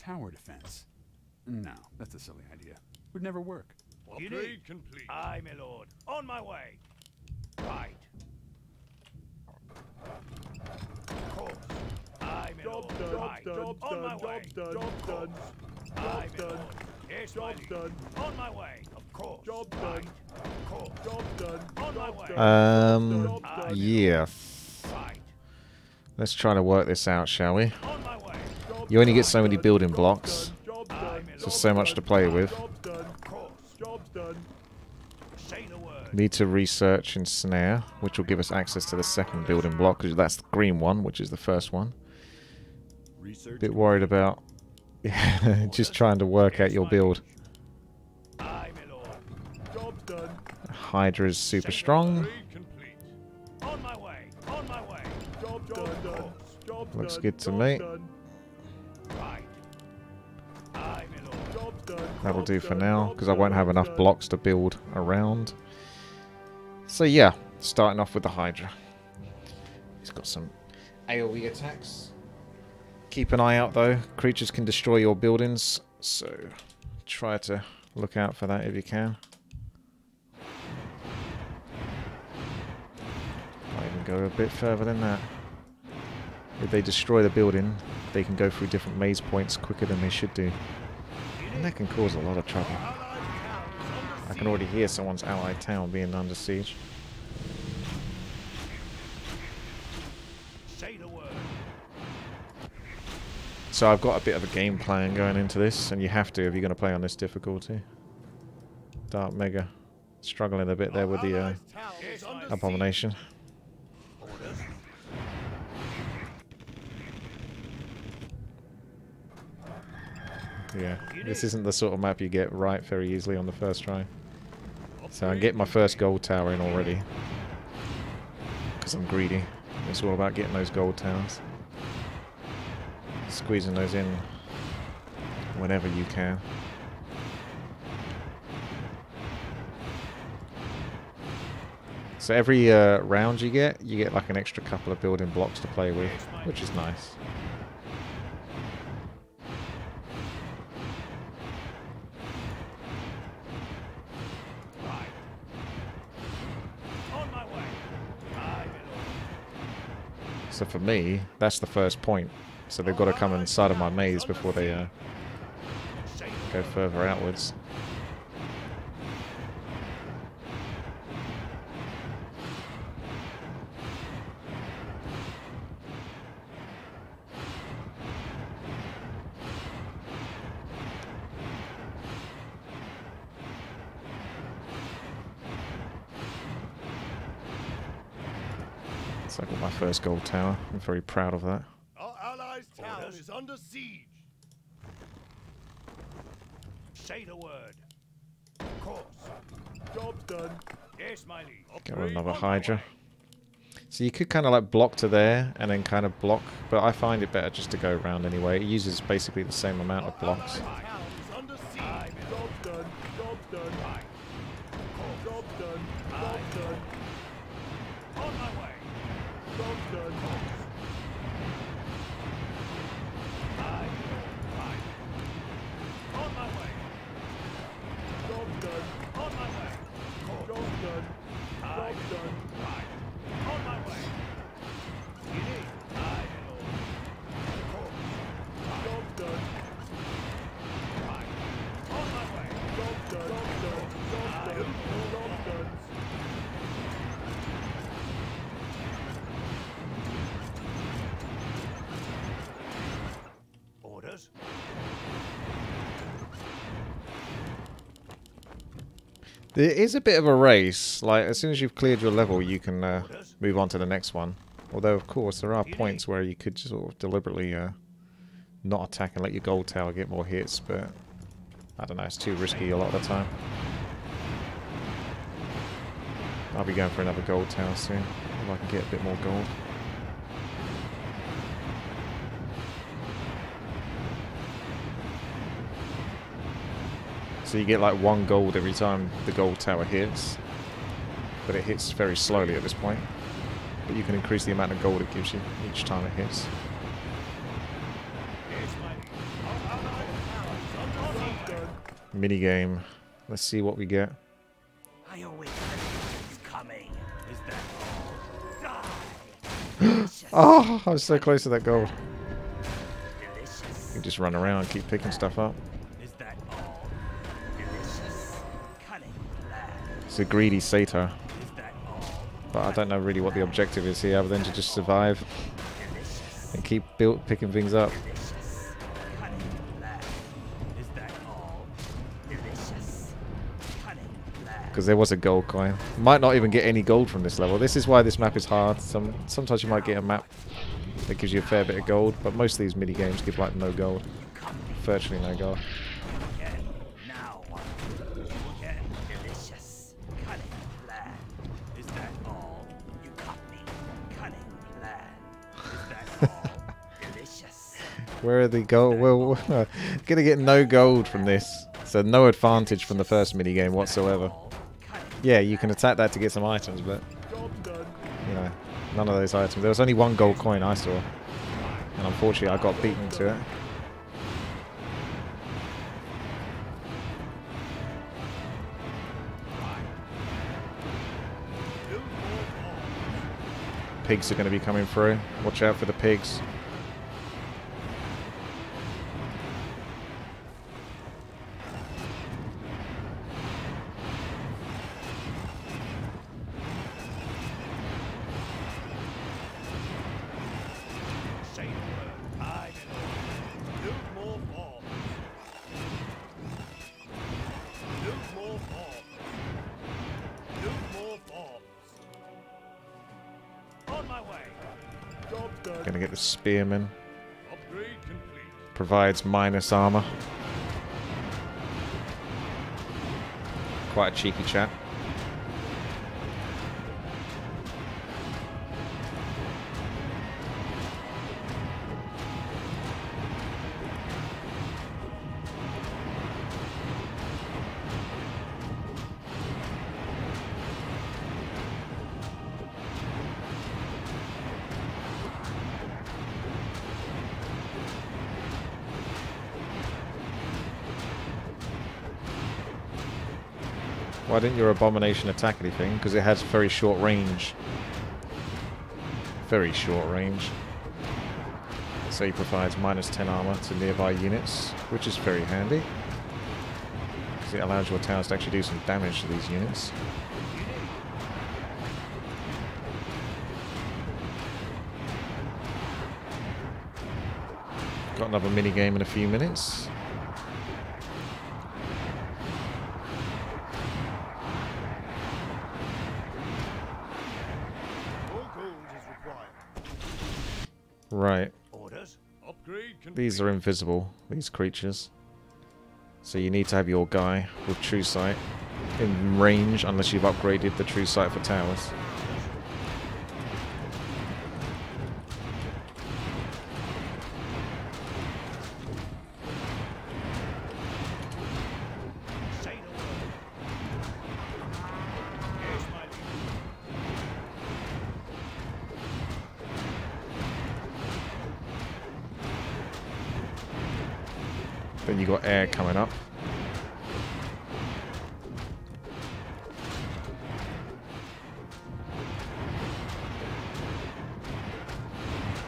tower defense. No, that's a silly idea. Would never work. Upgrade complete. Aye, my lord. On my way. Right. Of course. Aye, my lord. Right. On my way. Job done. Aye, my done. lord. Yes, my Job liege. done. On my way. Of course. Job done. Right. Of course. Job done. On my way. Yeah. Right. Let's try to work this out, shall we? On my way. You only get so many building blocks, Job Aye, done. my so lord. so much to play with. Job done. Of course. Job done. Say the word. Need to research Ensnare, which will give us access to the second building block, because that's the green one, which is the first one. Research. Bit worried about just trying to work out your build. Aye, my lord. Job done. Hydra is super strong. Upgrade complete. On my way. On my way. Job done. Job Looks done. good to Job me. done. Right. Aye, my lord. Job done. That'll Job do for done. now, Job because I won't done. have enough Done. blocks to build around. So yeah, starting off with the Hydra. He's got some AoE attacks. Keep an eye out though, creatures can destroy your buildings, so try to look out for that if you can. Might even go a bit further than that. If they destroy the building, they can go through different maze points quicker than they should do. And that can cause a lot of trouble. I can already hear someone's allied town being under siege. Say the word. So I've got a bit of a game plan going into this, and you have to if you're going to play on this difficulty. Dark Mega struggling a bit there with the Abomination. Yeah, this isn't the sort of map you get right very easily on the first try. So I'm getting my first gold tower in already. Because I'm greedy. It's all about getting those gold towers. Squeezing those in whenever you can. So every round you get like an extra couple of building blocks to play with, which is nice. Right. On my way. Aye, my lord. So for me, that's the first point. So they've got to come inside of my maze before they Say the go word. further outwards. So I got my first gold tower. I'm very proud of that. Our allies' town is under siege. Say the word. Of course. Job done. Yes, my liege. Get another On my Hydra. way. So you could kind of like block to there and then kind of block, but I find it better just to go around anyway. It uses basically the same amount of blocks. Town is under siege. Job done. Job done. Right. Job done. Job done. On my way. Job done. Aye, my lord. Right. On my way. Job done. On my way. Job done. Aye, Job done. right. On my way. You need. Aye, my lord. Of course. Job done. Right. On my way. Job done. Job done. Job done. Job done. Orders. There is a bit of a race. Like, as soon as you've cleared your level, you can move on to the next one. Although, of course, there are points where you could sort of deliberately not attack and let your gold tower get more hits, but I don't know, it's too risky a lot of the time. I'll be going for another gold tower soon, if I can get a bit more gold. So you get like 1 gold every time the gold tower hits, but it hits very slowly at this point. But you can increase the amount of gold it gives you each time it hits. Yes, my liege. Mini game. Let's see what we get. I always knew it's coming. Is that all? Die! Oh, I was so close to that gold. Delicious. You just run around and keep picking stuff up. Is that all? Delicious. Cunning lad. It's a greedy satyr. Is that all? But I don't know really what the objective is here other than to just survive Delicious. and keep picking things up. Delicious. Cunning lad. Is that all? Delicious. Cunning lad. Because there was a gold coin. Might not even get any gold from this level. This is why this map is hard. Sometimes you might get a map that gives you a fair bit of gold, but most of these mini games give like no gold. Virtually no gold. Again. Now. Again. Delicious. Cunning lad. Is that all? You got me. Cunning lad. Is that all? Delicious. Where are the gold? Well, gonna get no gold from this. So no advantage from the first mini game whatsoever. Yeah, you can attack that to get some items, but Job done. you know, none of those items. There was only one gold coin I saw, and unfortunately I got beaten to it. Pigs are going to be coming through. Watch out for the pigs. Say the word. I know. Build more bombs. Build more bombs. Build more bombs. On my way. Job done. Going to get the spearman. Upgrade complete. Provides minus armor. Quite a cheeky chap. Why didn't your abomination attack anything? Because it has very short range. Very short range. So he provides minus 10 armor to nearby units, which is very handy. Because it allows your towers to actually do some damage to these units. Got another mini game in a few minutes. More gold is required. Right. Orders. Upgrade complete. These are invisible, these creatures. So you need to have your guy with true sight in range unless you've upgraded the true sight for towers. Say the word. Yes, my liege. Then you got air coming up.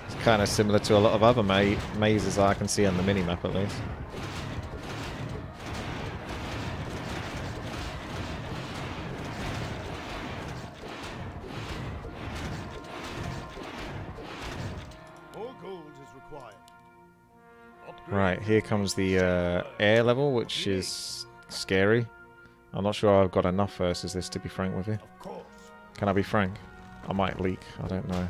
It's kind of similar to a lot of other mazes I can see on the minimap at least. More gold is required. Upgrade. Right, here comes the air level, which is scary. I'm not sure I've got enough versus this, to be frank with you. Of course. Can I be frank? I might leak, I don't know.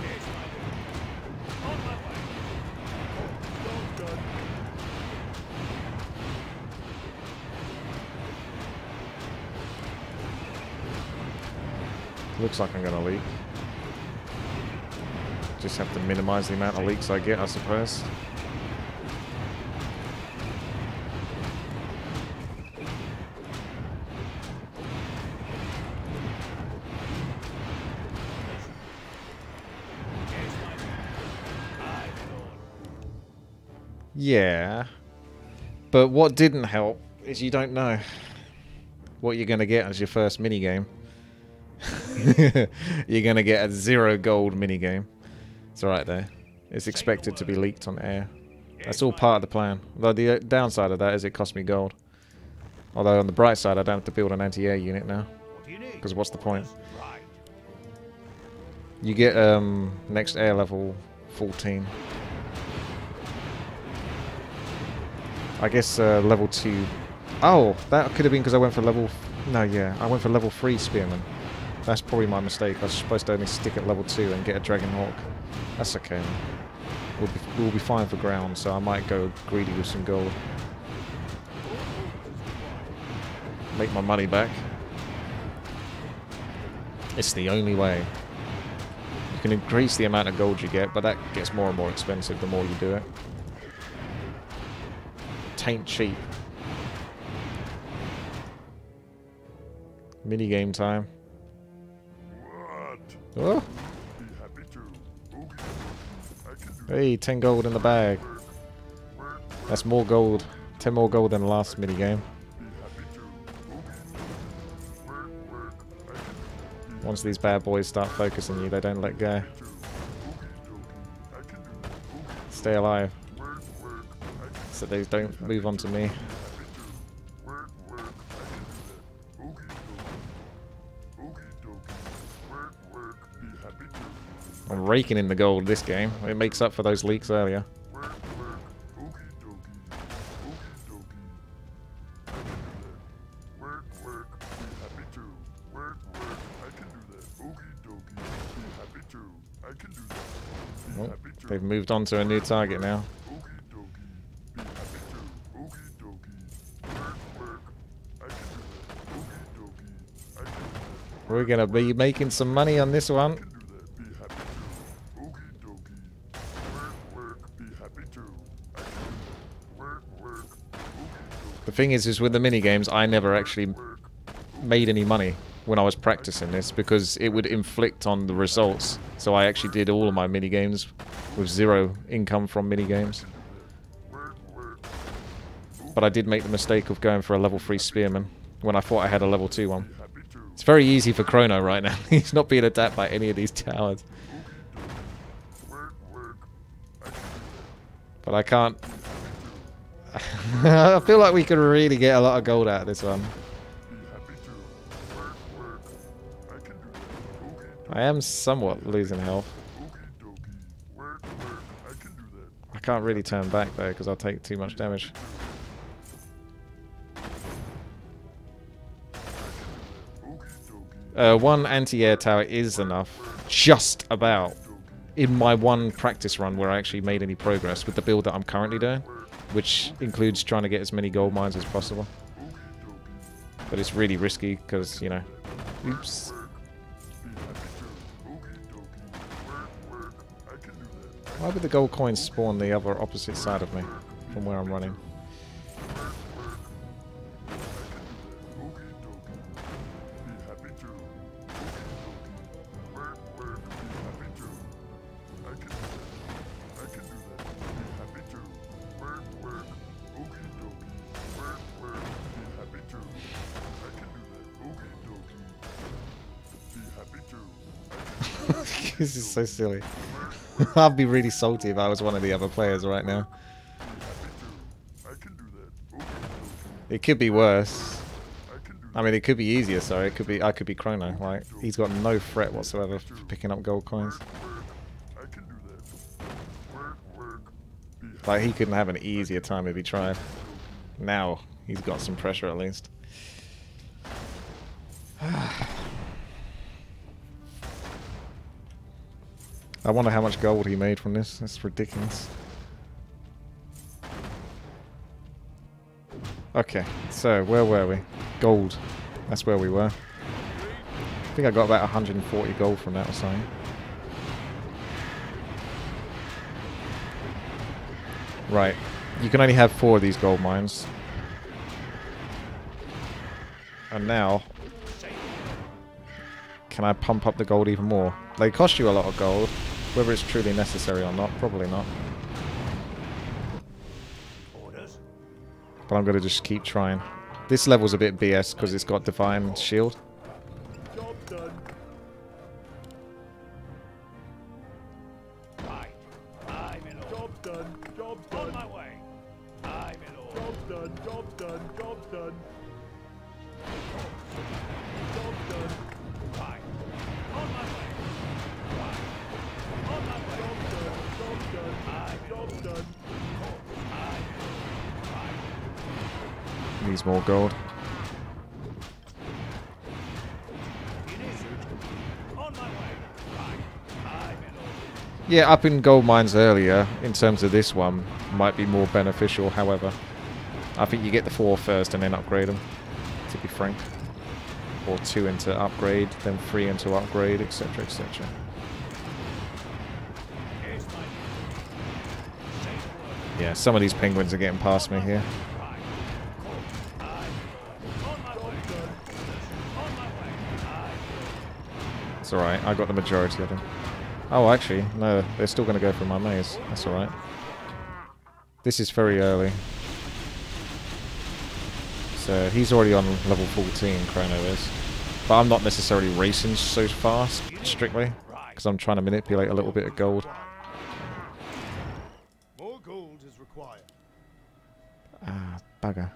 Yes, my liege. On my way. Job done. Looks like I'm gonna leak. Just have to minimize the amount of leaks I get, I suppose. Yes, my liege. Yeah. But what didn't help is you don't know what you're going to get as your first minigame. You're going to get a 0 gold minigame. It's alright there. It's expected to be leaked on air. That's all part of the plan. Though the downside of that is it cost me gold. Although on the bright side I don't have to build an anti-air unit now. Because what's the point? You get next air level 14. I guess level 2. Oh, that could have been because I went for level... No, yeah. I went for level 3 Spearman. That's probably my mistake. I was supposed to only stick at level 2 and get a Dragon Hawk. That's okay, man. We'll be fine for ground, so I might go greedy with some gold. Make my money back. It's the only way. You can increase the amount of gold you get, but that gets more and more expensive the more you do it. Tain't cheap. Minigame time. Oh. Hey, 10 gold in the bag. That's more gold. 10 more gold than the last minigame. Once these bad boys start focusing you, they don't let go. Stay alive. So they don't move on to me. I'm raking in the gold this game. It makes up for those leaks earlier. Oh, they've moved on to a new target now. We're gonna be making some money on this one. The thing is with the minigames, I never actually made any money when I was practicing this because it would inflict on the results. So I actually did all of my minigames with 0 income from minigames. But I did make the mistake of going for a level 3 Spearman when I thought I had a level 2 one. It's very easy for Chrono right now. He's not being attacked by any of these towers. But I can't... I feel like we could really get a lot of gold out of this one. I am somewhat losing health. I can't really turn back though because I'll take too much damage. One anti-air tower is enough, just about, in my one practice run where I actually made any progress with the build that I'm currently doing, which includes trying to get as many gold mines as possible. But it's really risky because, you know, oops. Why would the gold coins spawn the other opposite side of me from where I'm running? This is so silly. I'd be really salty if I was one of the other players right now. It could be worse. I mean, it could be easier, sorry. It could be, I could be Chrono. Like, he's got no threat whatsoever for picking up gold coins. Like, he couldn't have an easier time if he tried. Now, he's got some pressure at least. I wonder how much gold he made from this. That's ridiculous. Okay, so where were we? Gold. That's where we were. I think I got about 140 gold from that or something. Right. You can only have 4 of these gold mines. And now... can I pump up the gold even more? They cost you a lot of gold. Whether it's truly necessary or not, probably not. But I'm going to just keep trying. This level's a bit BS because it's got Divine Shield. Job done. Right. I'm in order. Job done. Job On done. my way. I'm in order. Job done. Job done. Job done. Job done. Right. On my way. Right. On my way. Job done. Job done. Job done. Needs more gold. On my way. Right. I'm in order. Yeah, up in gold mines earlier, in terms of this one, might be more beneficial, however. I think you get the 4 first and then upgrade them, to be frank. Or 2 into upgrade, then 3 into upgrade, etc, etc. Here's my say the word. Yeah, some of these penguins are getting past me here. Right. On my way. On my way. It's alright, I got the majority of them. Oh, actually, no, they're still going to go for my maze. That's alright. This is very early. So he's already on level 14, Chrono is. But I'm not necessarily racing so fast, strictly, because I'm trying to manipulate a little bit of gold. More gold is required. Ah, bugger.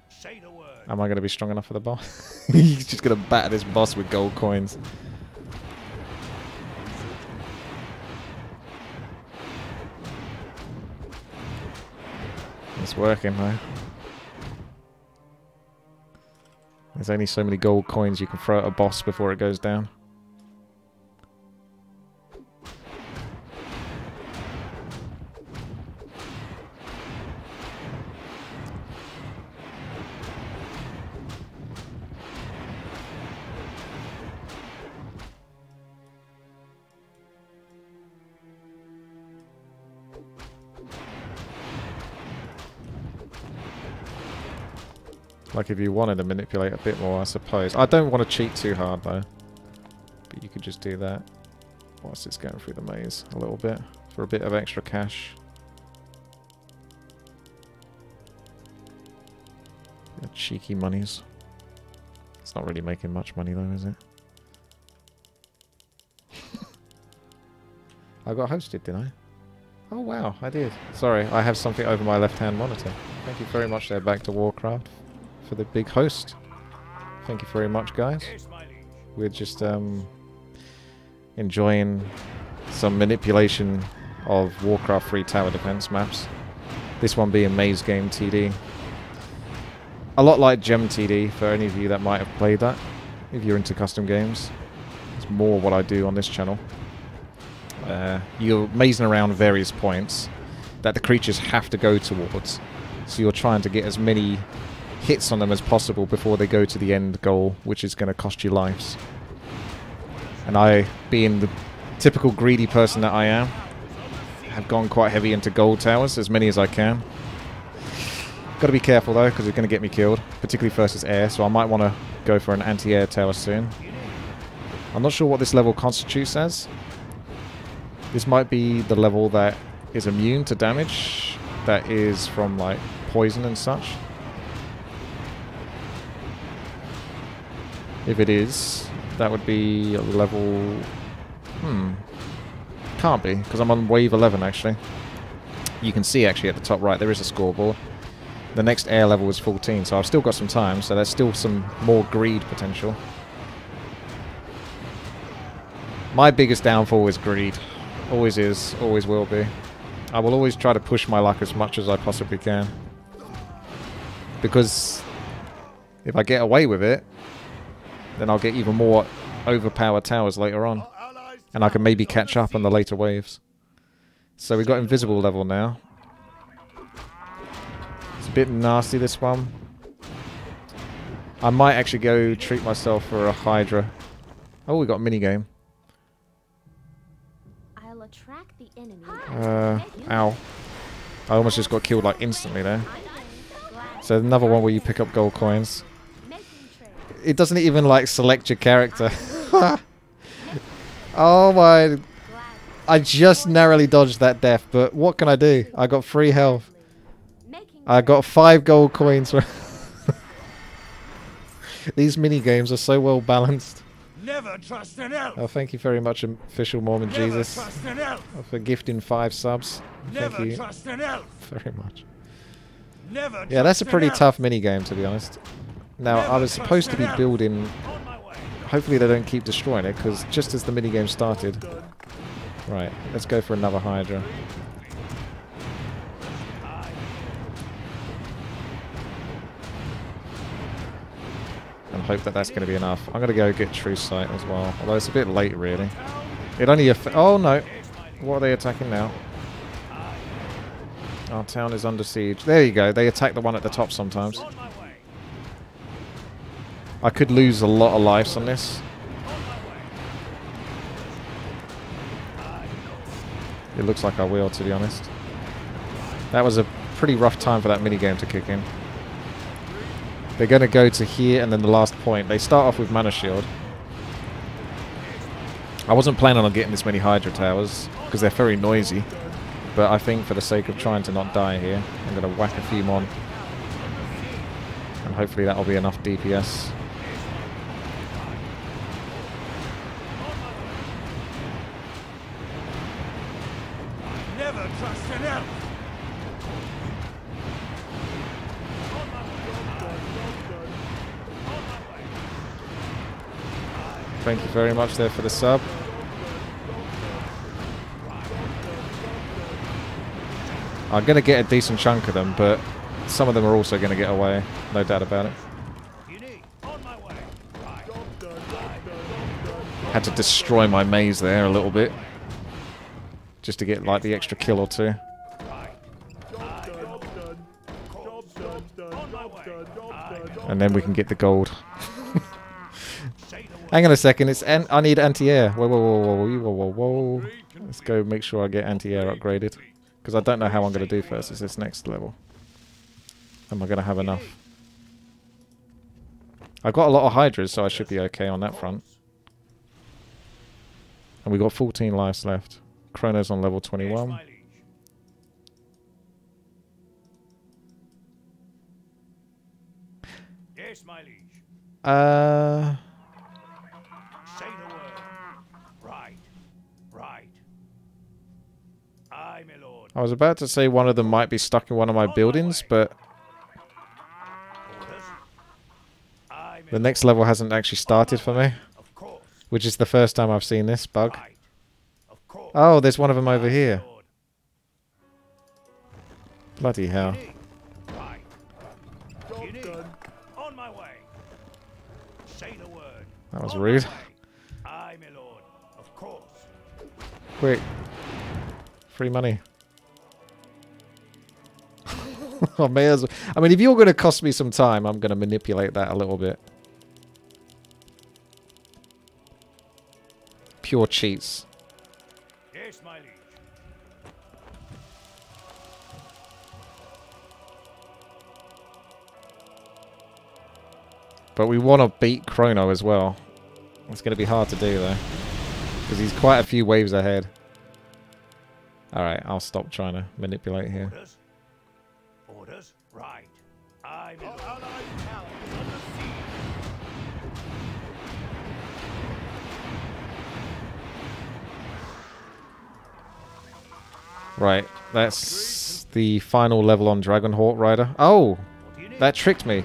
Say the word. Am I going to be strong enough for the boss? He's just going to batter this boss with gold coins. It's working though. There's only so many gold coins you can throw at a boss before it goes down. Like if you wanted to manipulate a bit more, I suppose. I don't want to cheat too hard though. But you could just do that whilst it's going through the maze a little bit for a bit of extra cash. Yeah, cheeky monies. It's not really making much money though, is it? I got hosted, didn't I? Oh wow, I did. Sorry, I have something over my left-hand monitor. Thank you very much there, back to Warcraft, for the big host. Thank you very much, guys. Here's my liege. We're just enjoying some manipulation of Warcraft 3 tower defense maps. This one being Maze Game TD. A lot like Gem TD, for any of you that might have played that, if you're into custom games. It's more what I do on this channel. You're mazing around various points that the creatures have to go towards. So you're trying to get as many hits on them as possible before they go to the end goal, which is going to cost you lives. And I, being the typical greedy person that I am, have gone quite heavy into gold towers, as many as I can. Got to be careful though, because it's going to get me killed, particularly versus air, so I might want to go for an anti-air tower soon. I'm not sure what this level constitutes as. This might be the level that is immune to damage, that is from like poison and such. If it is, that would be a level... Can't be, because I'm on wave 11 actually. You can see actually at the top right there is a scoreboard. The next air level is 14, so I've still got some time, so there's still some more greed potential. My biggest downfall is greed. Always is, always will be. I will always try to push my luck as much as I possibly can. Because if I get away with it, then I'll get even more overpowered towers later on. And I can maybe catch up on the later waves. So we've got invisible level now. It's a bit nasty, this one. I might actually go treat myself for a Hydra. Oh, we got a minigame. I'll attract the enemy. Ow. I almost just got killed like instantly there. So another one where you pick up gold coins. It doesn't even like select your character. Oh my... I just narrowly dodged that death, but what can I do? I got free health. I got 5 gold coins. These mini games are so well balanced. Never trust an elf. Oh, thank you very much, Official Mormon Never Jesus, trust an elf. for gifting 5 subs. Thank Never you trust an elf. very much. Never Yeah, that's a trust pretty an elf. tough mini game, to be honest. Now, I was supposed to be building. On my way. Hopefully, they don't keep destroying it, because just as the mini game started. Right, let's go for another Hydra. And hope that that's going to be enough. I'm going to go get True Sight as well. Although it's a bit late, really. It only oh, no. What are they attacking now? Our town is under siege. There you go. They attack the one at the top sometimes. On my way. I could lose a lot of lives on this. It looks like I will, to be honest. That was a pretty rough time for that minigame to kick in. They're going to go to here and then the last point. They start off with Mana Shield. I wasn't planning on getting this many Hydra Towers because they're very noisy. But I think for the sake of trying to not die here, I'm going to whack a few mon. And hopefully that'll be enough DPS. Never trust an elf. Thank you very much there for the sub. I'm going to get a decent chunk of them, but some of them are also going to get away. No doubt about it. On my way. Had to destroy my maze there a little bit. Just to get like the extra kill or 2. And then we can get the gold. Hang on a second, I need anti-air. Whoa, whoa, whoa, whoa, whoa, whoa, whoa. Let's go make sure I get anti-air upgraded. Because I don't know how I'm going to do first. It's this next level. Am I going to have enough? I've got a lot of Hydras, so I should be okay on that front. And we've got 14 lives left. Chrono's on level 21. Yes, my liege. Say the word. Right. Right. Aye, my lord. I was about to say one of them might be stuck in one of my buildings, but Orders. Aye, my the next level hasn't actually started for me, Of course. which is the first time I've seen this bug. Right. Of course. Oh, there's one of them over Aye, here. my lord. Bloody hell. Right. You need. On my way. Say the word. That was On my rude. way. Aye, my lord. Of course. Quick. Free money. I may as well. I mean, if you're going to cost me some time, I'm going to manipulate that a little bit. Pure cheats. Yes, my liege. But we want to beat Chrono as well. It's going to be hard to do, though. Because he's quite a few waves ahead. Alright, I'll stop trying to manipulate here. Orders. Orders. Right. Aye, my lord. Right, that's the final level on Dragonhawk Rider. Oh! What do you need? That tricked me.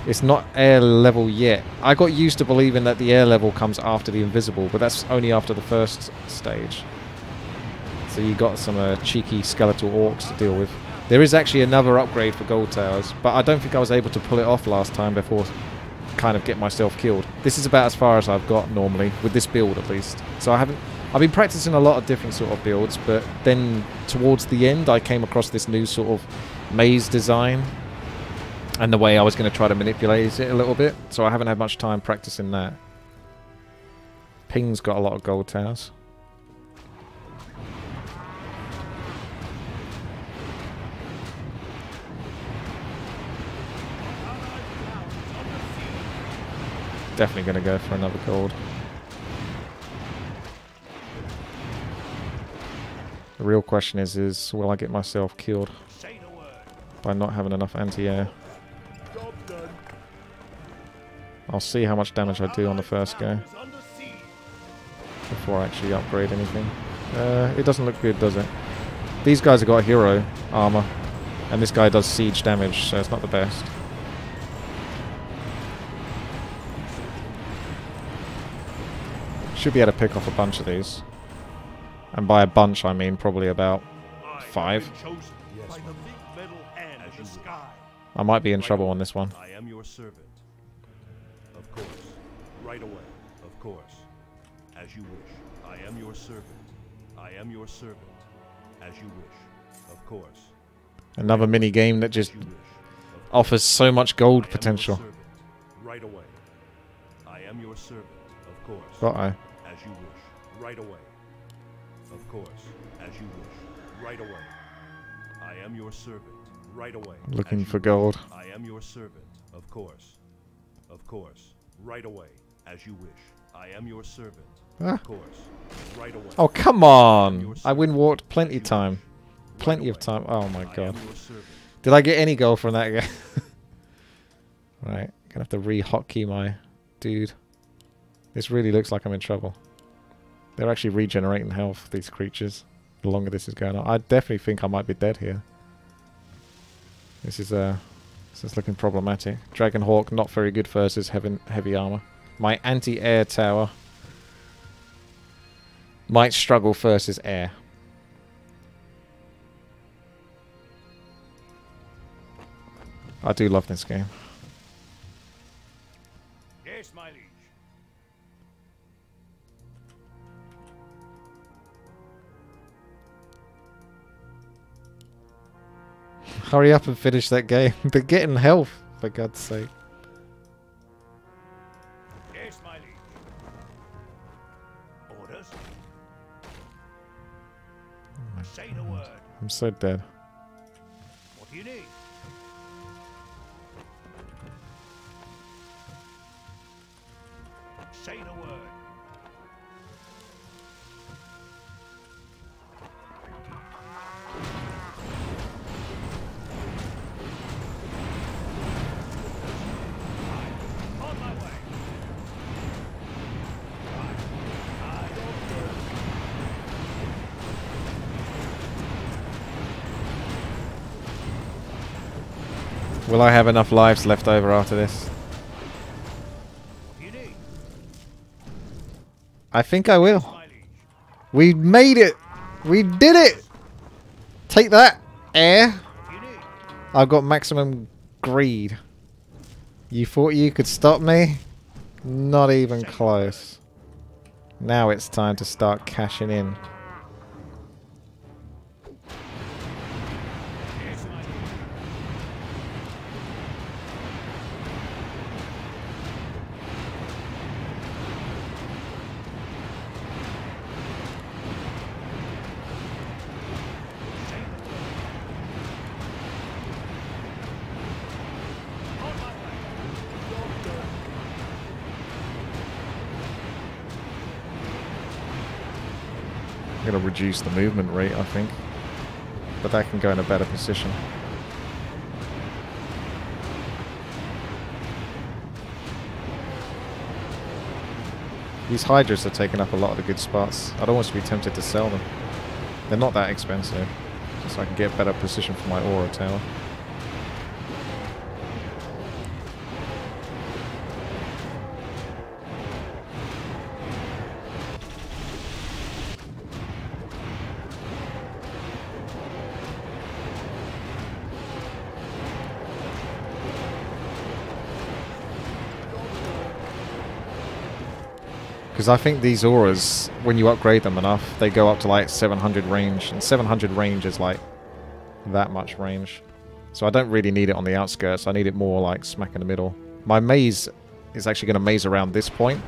It's not air level yet. I got used to believing that the air level comes after the invisible, but that's only after the first stage. So you got some cheeky skeletal orcs to deal with. There is actually another upgrade for gold towers, but I don't think I was able to pull it off last time before kind of get myself killed. This is about as far as I've got normally, with this build at least. So I've been practicing a lot of different sort of builds, but then towards the end I came across this new sort of maze design and the way I was going to try to manipulate it a little bit, so I haven't had much time practicing that. Ping's got a lot of gold towers. Definitely going to go for another gold. The real question is will I get myself killed? Say the word. by not having enough anti-air. Job done. I'll see how much damage I do on the first go Is under siege. before I actually upgrade anything. It doesn't look good, does it? These guys have got hero armor, and this guy does siege damage, so it's not the best. Should be able to pick off a bunch of these. And by a bunch, I mean probably about I have 5. been chosen by the big metal hand of the sky. I might be in trouble on this one. I am your servant. Of course. Right away. Of course. As you wish. I am your servant. I am your servant. As you wish. Of course. Another mini game that just As you wish. offers so much gold I am potential. your servant. Right away. I am your servant. Of course. Uh-oh. As you wish. Right away. Of course. As you wish. Right away. I am your servant. Right away. Looking As you for wish. gold. I am your servant. Of course. Of course. Right away. As you wish. I am your servant. Ah. Of course. Right away. Oh, come on! I win warped plenty time. Plenty of time. Oh my I god. am your servant. Did I get any gold from that again? Right. Gonna have to re-hotkey my dude. This really looks like I'm in trouble. They're actually regenerating health, these creatures. The longer this is going on. I definitely think I might be dead here. This is looking problematic. Dragonhawk, not very good versus heavy armor. My anti-air tower might struggle versus air. I do love this game. Yes, my liege. Hurry up and finish that game. They're getting health, for God's sake. Yes, my liege. Orders. Say the word. I'm so dead. What do you need? Say the word. On my way. Will I have enough lives left over after this? What do you need? I think I will. My liege. We made it! We did it! Take that, air! What do you need? I've got maximum greed. You thought you could stop me? Not even close. Now it's time to start cashing in. Yes, my liege. Say the word. On my way. Job done. I'm going to reduce the movement rate, I think. But that can go in a better position. These Hydras are taking up a lot of the good spots. I'd almost be tempted to sell them. They're not that expensive. Just so I can get better position for my aura tower. Because I think these auras, when you upgrade them enough, they go up to like 700 range. And 700 range is like that much range. So I don't really need it on the outskirts. I need it more like smack in the middle. My maze is actually going to maze around this point.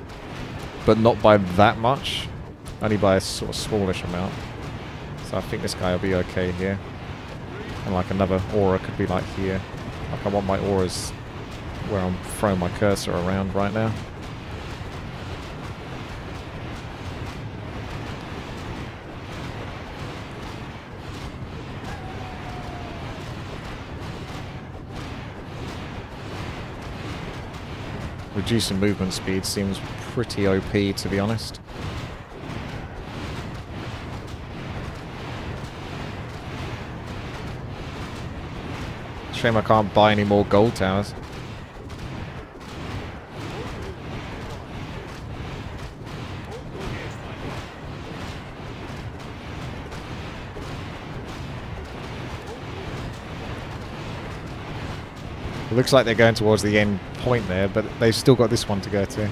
But not by that much. Only by a sort of smallish amount. So I think this guy will be okay here. And like another aura could be like here. Like I want my auras where I'm throwing my cursor around right now. reducing movement speed seems pretty OP, to be honest. Shame I can't buy any more gold towers. It looks like they're going towards the end point there, but they've still got this one to go to.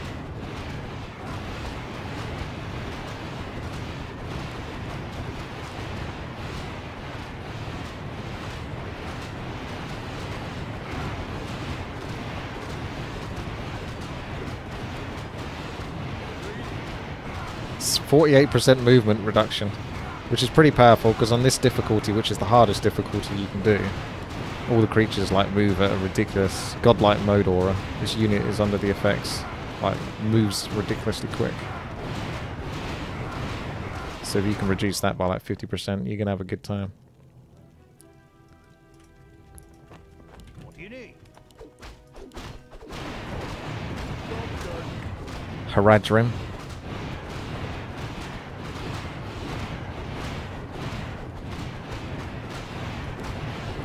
It's 48% movement reduction, which is pretty powerful because on this difficulty, which is the hardest difficulty you can do, all the creatures like move at a ridiculous godlike mode aura. This unit is under the effects, like moves ridiculously quick. So if you can reduce that by like 50%, you can have a good time. What do you need? Haradrim.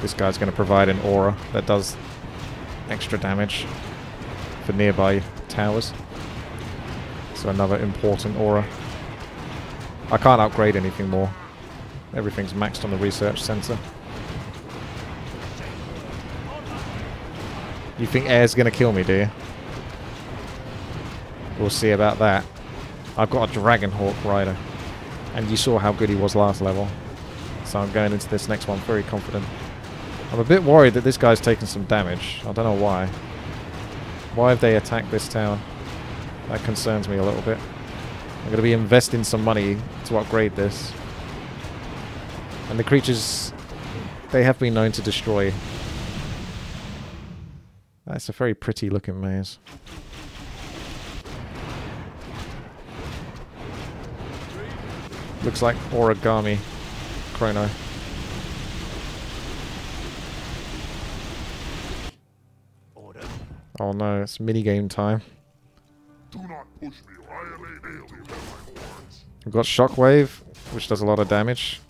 This guy's going to provide an aura that does extra damage for nearby towers. So another important aura. I can't upgrade anything more. Everything's maxed on the research center. You think air's going to kill me, do you? We'll see about that. I've got a Dragonhawk rider. And you saw how good he was last level. So I'm going into this next one very confident. I'm a bit worried that this guy's taken some damage. I don't know why. Why have they attacked this tower? That concerns me a little bit. I'm going to be investing some money to upgrade this. And the creatures, they have been known to destroy. That's a very pretty looking maze. Looks like origami chrono. Oh no, it's minigame time. Do not push me, or I am an alien in my horns. We've got Shockwave, which does a lot of damage.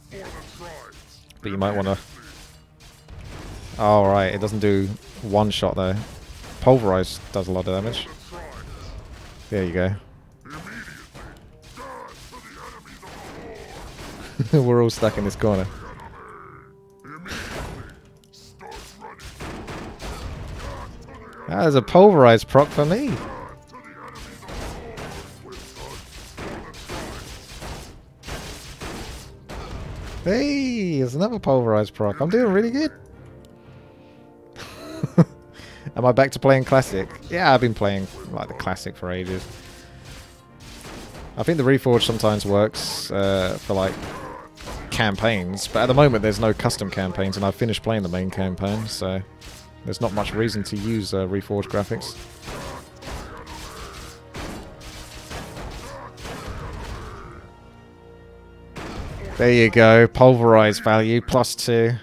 For the tribes. But you might want to... Oh right, it doesn't do one shot though. Pulverize does a lot of damage. For the tribes. There you go. Immediately. Die to the enemies of the Lord. We're all stuck in this corner. Immediately. Start running. That is a pulverize proc for me. To the enemies of the Lord. With guns. For the tribes. Hey, there's another pulverize proc. I'm doing really good. Am I back to playing classic? Yeah, I've been playing like the classic for ages. I think the reforged sometimes works for like campaigns, but at the moment there's no custom campaigns, and I've finished playing the main campaign, so there's not much reason to use reforged graphics. There you go, pulverize value +2.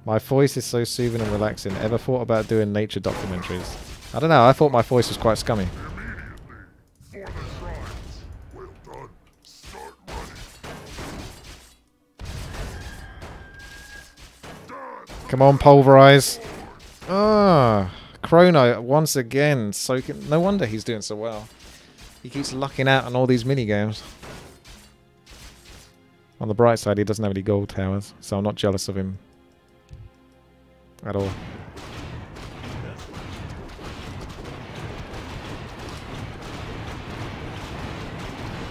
My voice is so soothing and relaxing. Ever thought about doing nature documentaries? I don't know, I thought my voice was quite scummy. Immediately. For the tribes. Well done. Start running. Come on, pulverize. Ah, Chrono once again soaking. No wonder he's doing so well. He keeps lucking out on all these minigames. On the bright side, he doesn't have any gold towers, so I'm not jealous of him at all.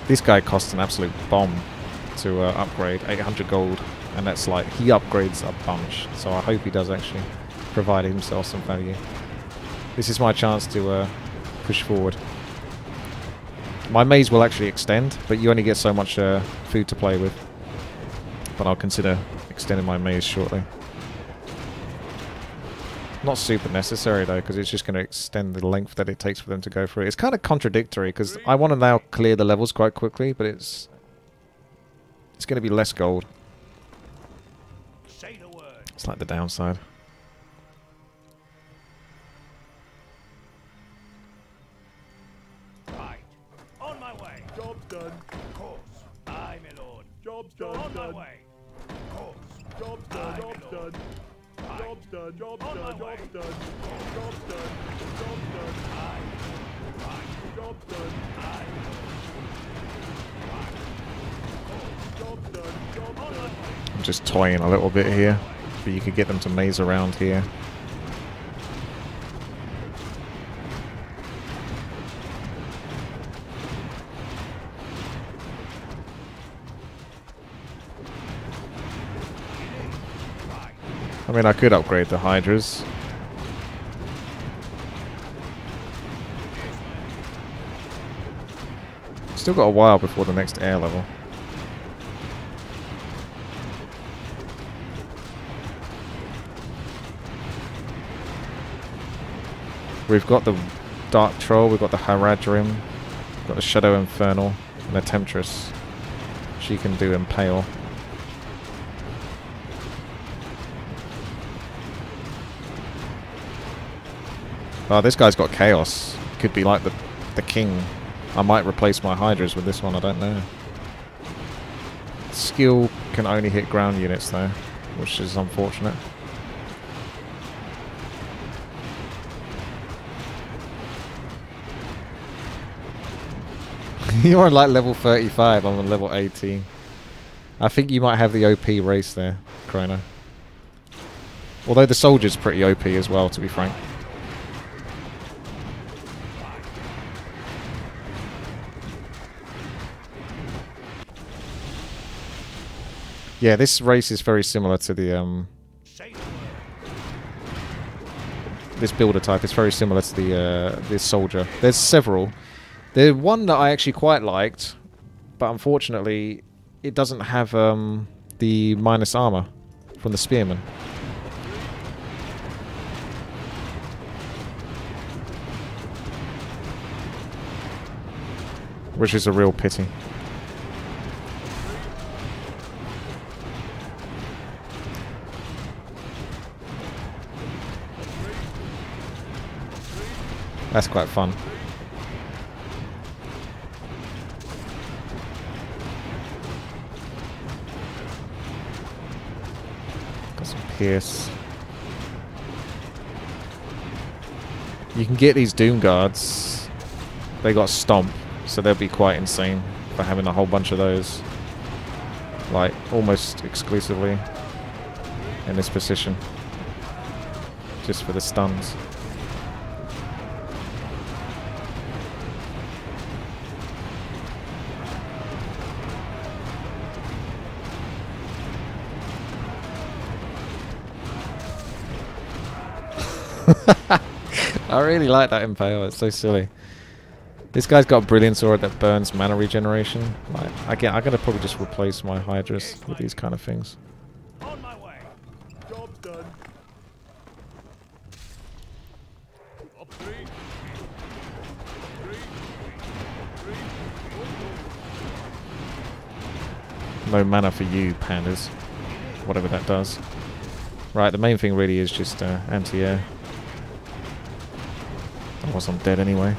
This guy costs an absolute bomb to upgrade, 800 gold, and that's like, he upgrades a bunch, so I hope he does actually provide himself some value. This is my chance to push forward. My maze will actually extend, but you only get so much food to play with. But I'll consider extending my maze shortly. Not super necessary though, because it's just going to extend the length that it takes for them to go through. It's kind of contradictory, because I want to now clear the levels quite quickly, but it's going to be less gold. Say the word. It's like the downside. done. Of course. Aye, my lord. Job's done. On my way. Of course. Job's done. Job's done. Job's done. Job's done. Job's done. Job's done. Job's done. Aye. Job's done. Aye. Job's done. Job's done. I'm just toying a little bit here, but you could get them to maze around here. I mean, I could upgrade the Hydras. Still got a while before the next air level. We've got the Dark Troll, we've got the Haradrim, we've got the Shadow Infernal, and the Temptress. She can do Impale. Oh, this guy's got Chaos. Could be like the king. I might replace my Hydras with this one, I don't know. Skill can only hit ground units though, which is unfortunate. You're on like level 35, I'm on level 18. I think you might have the OP race there, Chrono. Although the soldier's pretty OP as well, to be frank. Yeah, this race is very similar to the this builder type is very similar to the this soldier. There's several. There's one that I actually quite liked, but unfortunately it doesn't have the minus armor from the spearman. Which is a real pity. That's quite fun. Got some Pierce. You can get these Doom Guards. They got Stomp, so they'll be quite insane for having a whole bunch of those. Like, almost exclusively in this position. Just for the stuns. I really like that Impale, it's so silly. This guy's got a brilliant sword that burns mana regeneration. Like, I'm gonna probably just replace my Hydras with these kind of things. On my way. Job's done. Up three. No mana for you, pandas. Whatever that does. Right, the main thing really is just anti-air. Otherwise I'm dead anyway.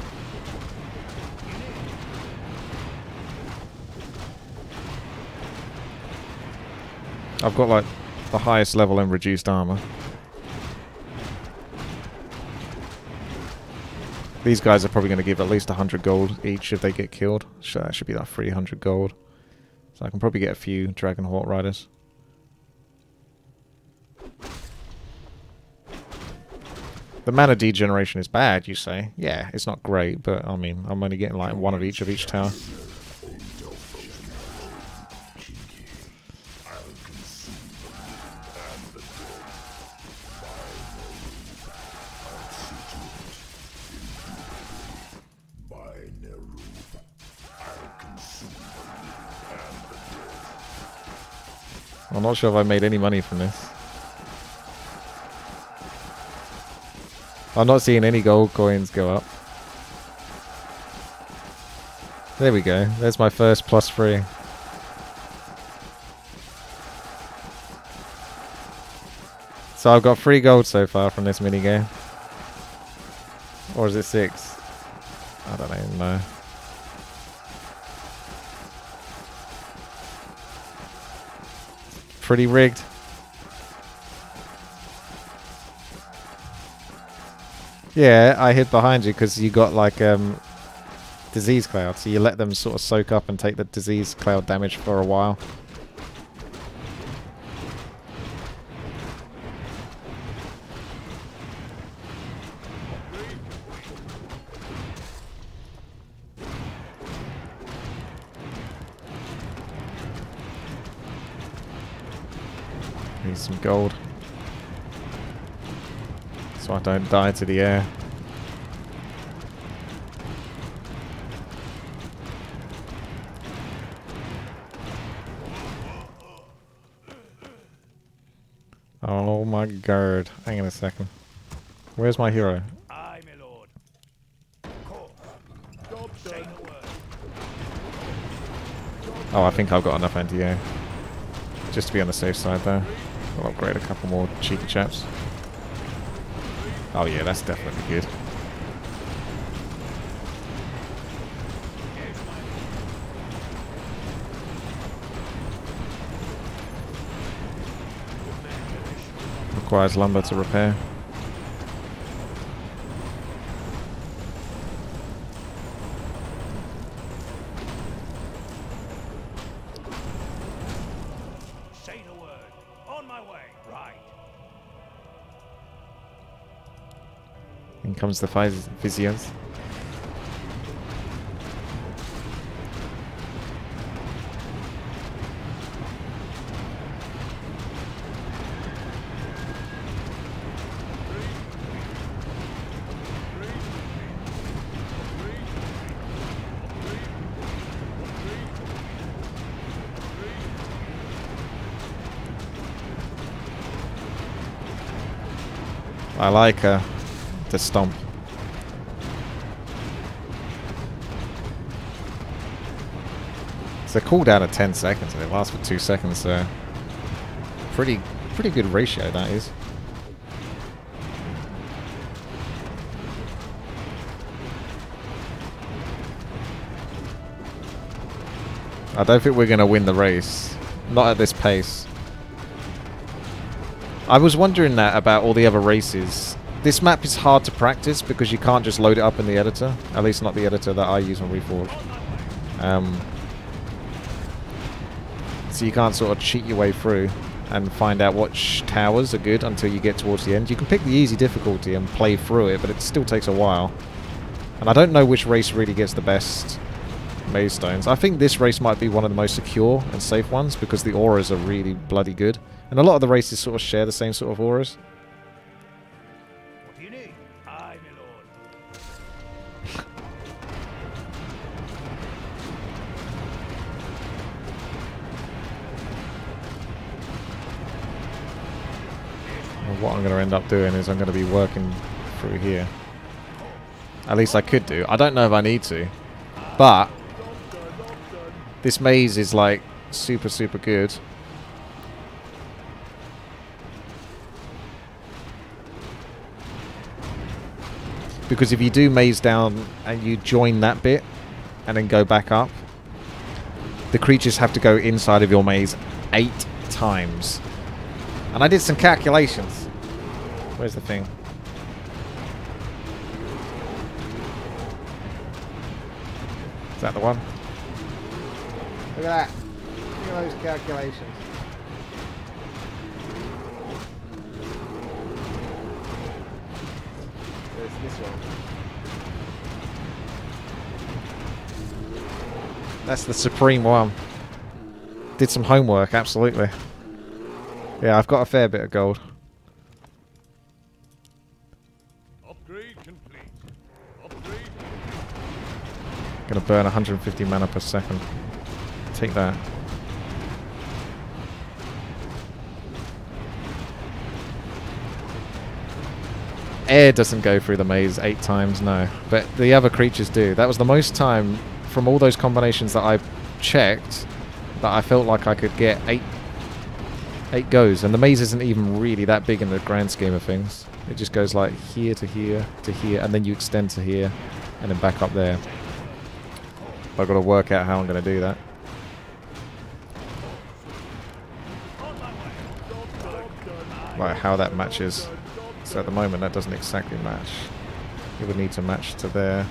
I've got like the highest level in reduced armor. These guys are probably going to give at least 100 gold each if they get killed. So that should be like 300 gold. So I can probably get a few Dragon Hawk Riders. The mana degeneration is bad, you say? Yeah, it's not great, but I mean, I'm only getting like one of each tower. I'm not sure if I made any money from this. I'm not seeing any gold coins go up. There we go. There's my first +3. So I've got 3 gold so far from this minigame. Or is it 6? I don't even know. Pretty rigged. Yeah, I hid behind you because you got like disease cloud, so you let them sort of soak up and take the disease cloud damage for a while. Need some gold, so I don't die to the air. Oh my god. Hang on a second. Where's my hero? Aye, my lord. Of course. Job done. Oh, I think I've got enough anti-air. Just to be on the safe side there. I'll upgrade a couple more cheeky chaps. Oh yeah, that's definitely good. Requires lumber to repair. Say the word. On my way. Right. In comes the Viziers. I like the stomp. It's a cooldown of 10 seconds and it lasts for 2 seconds, so pretty good ratio that is. I don't think we're going to win the race. Not at this pace. I was wondering that about all the other races. This map is hard to practice because you can't just load it up in the editor. At least not the editor that I use on Reforged. So you can't sort of cheat your way through and find out what towers are good until you get towards the end. You can pick the easy difficulty and play through it, but it still takes a while. And I don't know which race really gets the best maze stones. I think this race might be one of the most secure and safe ones because the auras are really bloody good. And a lot of the races sort of share the same sort of auras. What do you need? Aye, my lord. Well, what I'm going to end up doing is I'm going to be working through here. At least I could do. I don't know if I need to. But this maze is like super good. Because if you do maze down and you join that bit and then go back up, the creatures have to go inside of your maze 8 times. And I did some calculations. Where's the thing? Is that the one? Look at that. Look at those calculations. This one. That's the supreme one. Did some homework, absolutely. Yeah, I've got a fair bit of gold. Upgrade complete. Upgrade. Gonna burn 150 mana per second. Take that. Air doesn't go through the maze 8 times, no. But the other creatures do. That was the most time from all those combinations that I checked that I felt like I could get 8 goes. And the maze isn't even really that big in the grand scheme of things. It just goes like here to here to here, and then you extend to here, and then back up there. But I've got to work out how I'm going to do that. On my way. like how that matches. So at the moment that doesn't exactly match. It would need to match to there.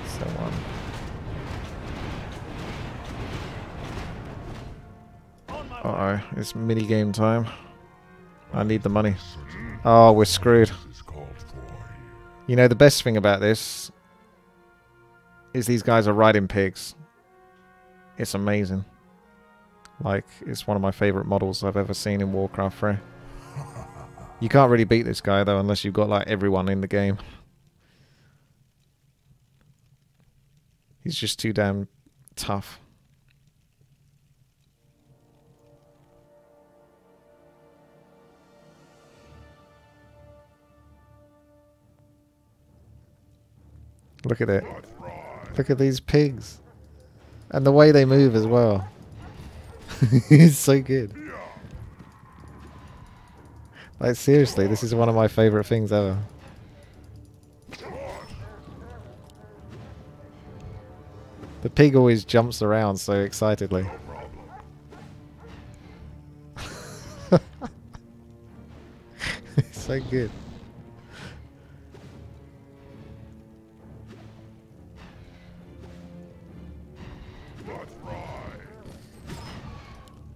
So uh-oh, it's mini game time. I need the money. Oh, we're screwed. You know, the best thing about this is these guys are riding pigs. It's amazing. Like, it's one of my favourite models I've ever seen in Warcraft 3. You can't really beat this guy, though, unless you've got, like, everyone in the game. He's just too damn tough. Look at it. Look at these pigs. And the way they move as well. It's so good. Like, seriously, this is one of my favourite things ever. The pig always jumps around so excitedly. It's so good.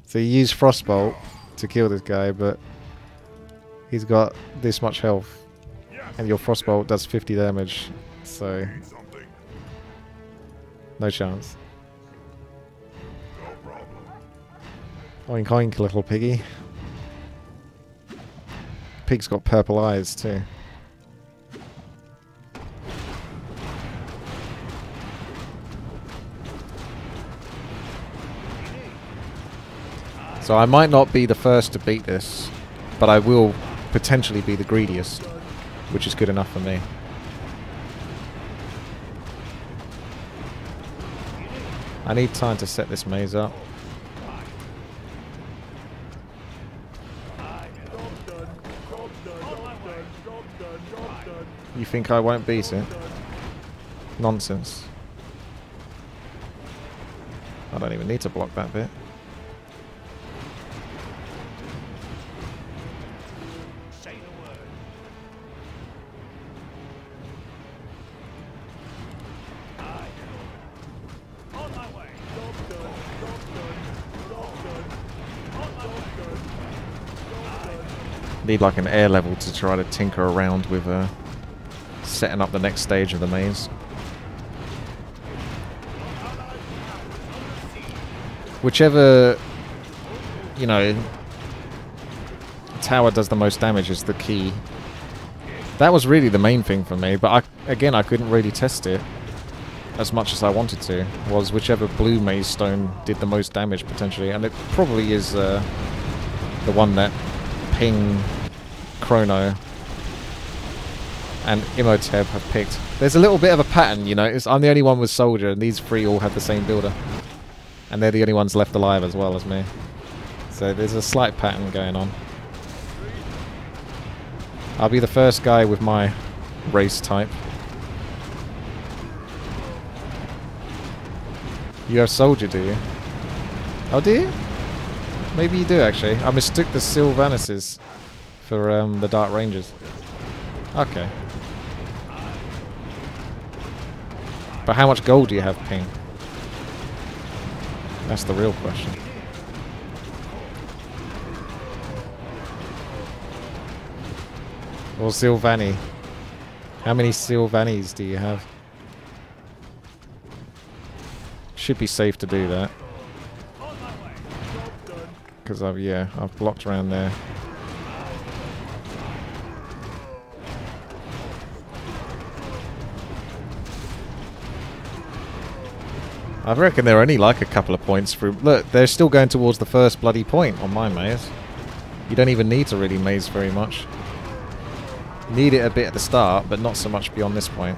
So you use Frostbolt to kill this guy, but he's got this much health. And your Frostbolt does 50 damage, so no chance. Oink oink, little piggy. Pig's got purple eyes too. So I might not be the first to beat this, but I will potentially be the greediest, which is good enough for me. I need time to set this maze up. You think I won't beat it? Nonsense. I don't even need to block that bit. Need like an air level to try to tinker around with setting up the next stage of the maze. Whichever, you know, tower does the most damage is the key. That was really the main thing for me, but again I couldn't really test it as much as I wanted to. Was whichever blue maze stone did the most damage potentially, and it probably is the one that Ping, Chrono, and Imhotep have picked. There's a little bit of a pattern, you know. I'm the only one with Soldier, and these three all have the same builder. And they're the only ones left alive as well as me. So there's a slight pattern going on. I'll be the first guy with my race type. You have Soldier, do you? Oh, do you? Maybe you do, actually. I mistook the Sylvanuses for the Dark Rangers. Okay. But how much gold do you have, Ping? That's the real question. Or Sylvani. How many Sylvanis do you have? Should be safe to do that. Because I've blocked around there. I reckon they're only like a couple of points through. Look, they're still going towards the first bloody point on my maze. You don't even need to really maze very much. Need it a bit at the start, but not so much beyond this point.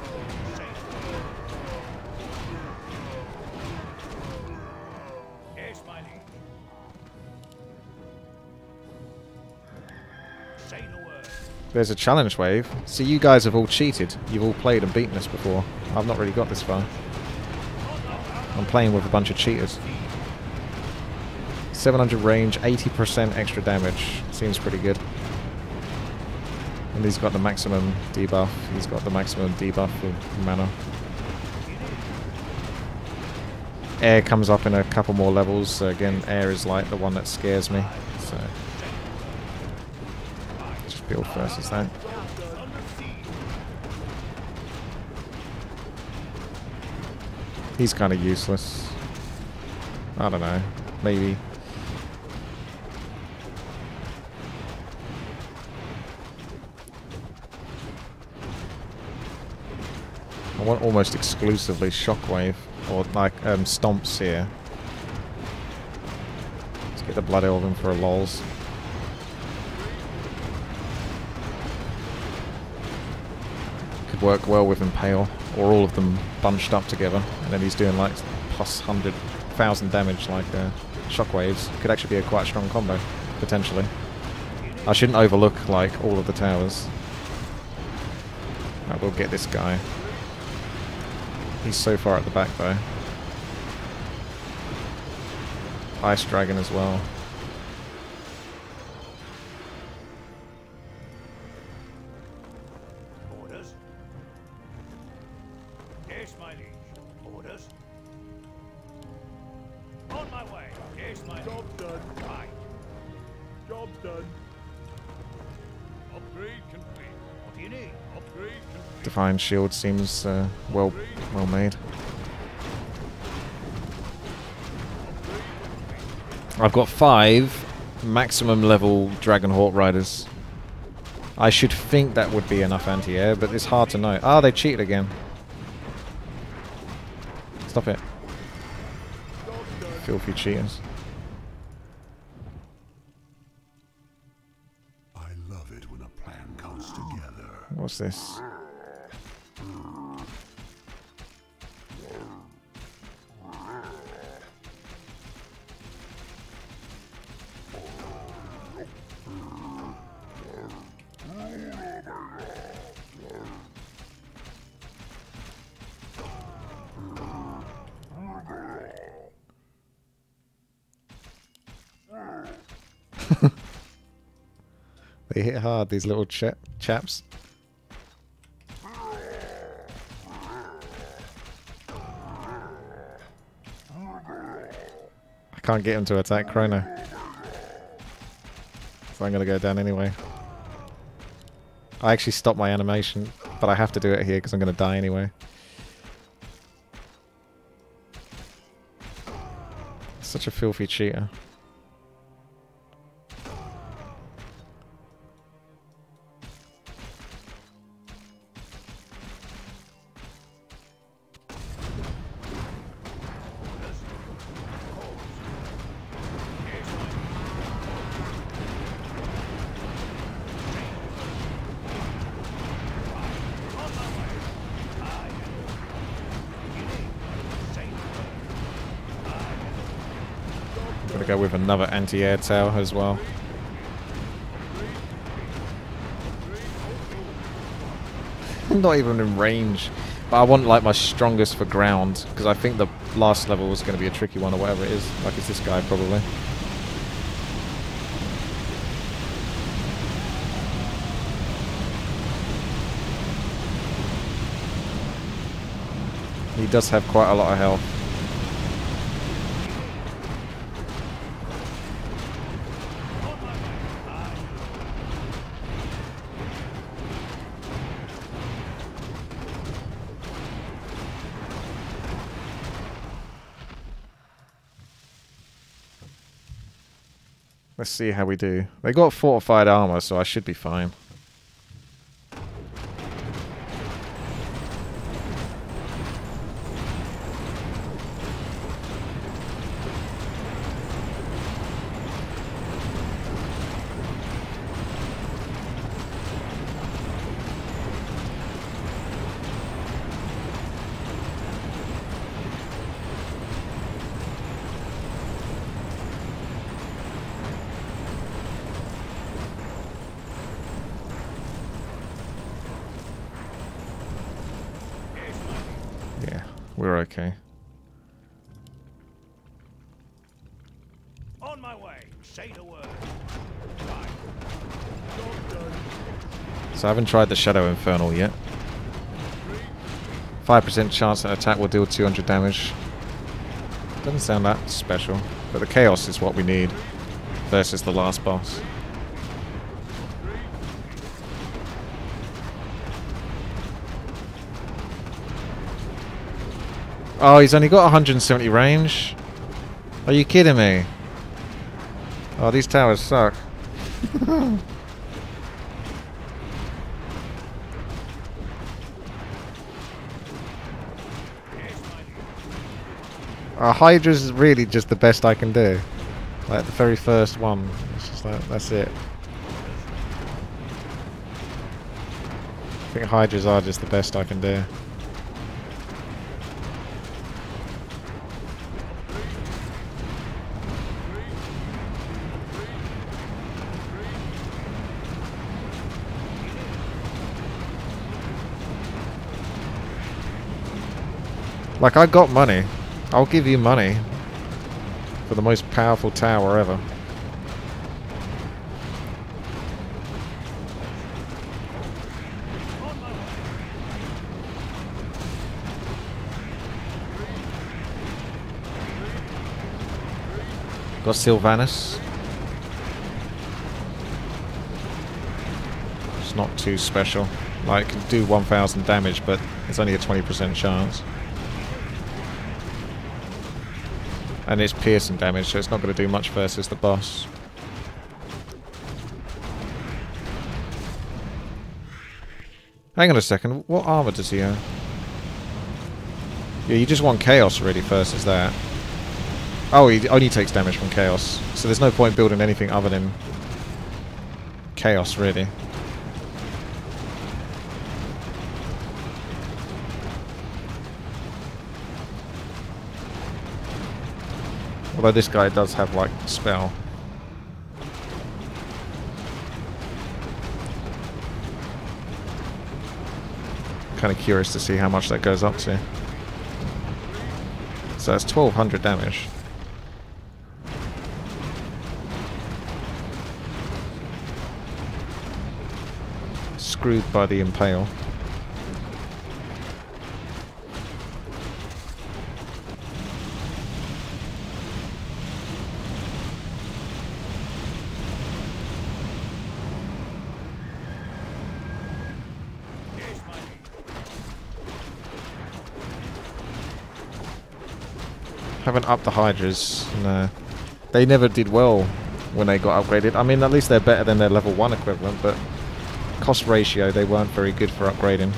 There's a challenge wave. See, you guys have all cheated. You've all played and beaten this before. I've not really got this far. I'm playing with a bunch of cheaters. 700 range, 80% extra damage. Seems pretty good. And he's got the maximum debuff. He's got the maximum debuff for mana. Air comes up in a couple more levels. So again, air is like the one that scares me. So just build first as that. He's kind of useless. I don't know. Maybe. I want almost exclusively Shockwave or like Stomps here. Let's get the Blood Elven for a lols. Could work well with Impale, or all of them bunched up together, and then he's doing like plus 100,000 damage like Shockwaves. Could actually be a quite strong combo, potentially. I shouldn't overlook like all of the towers. I will get this guy. He's so far at the back though. Ice Dragon as well. Orders? Yes, my liege. Orders? On my way. Yes, my liege. Job done. Right. Job done. Upgrade complete. What do you need? Upgrade complete. Divine Shield seems well made. I've got 5 maximum level Dragonhawk Riders. I should think that would be enough anti-air, but it's hard to know. Ah, they cheated again. Stop it. Filthy cheaters. I love it when a plan comes together. What's this? They hit hard, these little chaps. I can't get him to attack Chrono. So I'm going to go down anyway. I actually stopped my animation, but I have to do it here because I'm going to die anyway. Such a filthy cheater. Go with another anti-air tower as well. Not even in range, but I want like my strongest for ground because I think the last level was going to be a tricky one or whatever it is. Like it's this guy probably. He does have quite a lot of health. Let's see how we do. They got fortified armor, so I should be fine. We're okay. On my way. Say the word. So I haven't tried the Shadow Infernal yet. 5% chance an attack will deal 200 damage. Doesn't sound that special, but the Chaos is what we need versus the last boss. Oh, he's only got 170 range? Are you kidding me? Oh, these towers suck. Hydra's is really just the best I can do. Like the very first one. It's just like, that's it. I think Hydras are just the best I can do. Like, I got money. I'll give you money for the most powerful tower ever. Got Sylvanas. It's not too special. Like, it can do 1000 damage, but it's only a 20% chance. And it's piercing damage, so it's not going to do much versus the boss. Hang on a second, what armor does he have? Yeah, you just want Chaos really versus that. Oh, he only takes damage from Chaos, so there's no point building anything other than Chaos, really. Although this guy does have, like, spell. Kind of curious to see how much that goes up to. So that's 1200 damage. Screwed by the Impale. Haven't upped the Hydras. No. They never did well when they got upgraded. I mean, at least they're better than their level 1 equivalent, but cost ratio, they weren't very good for upgrading.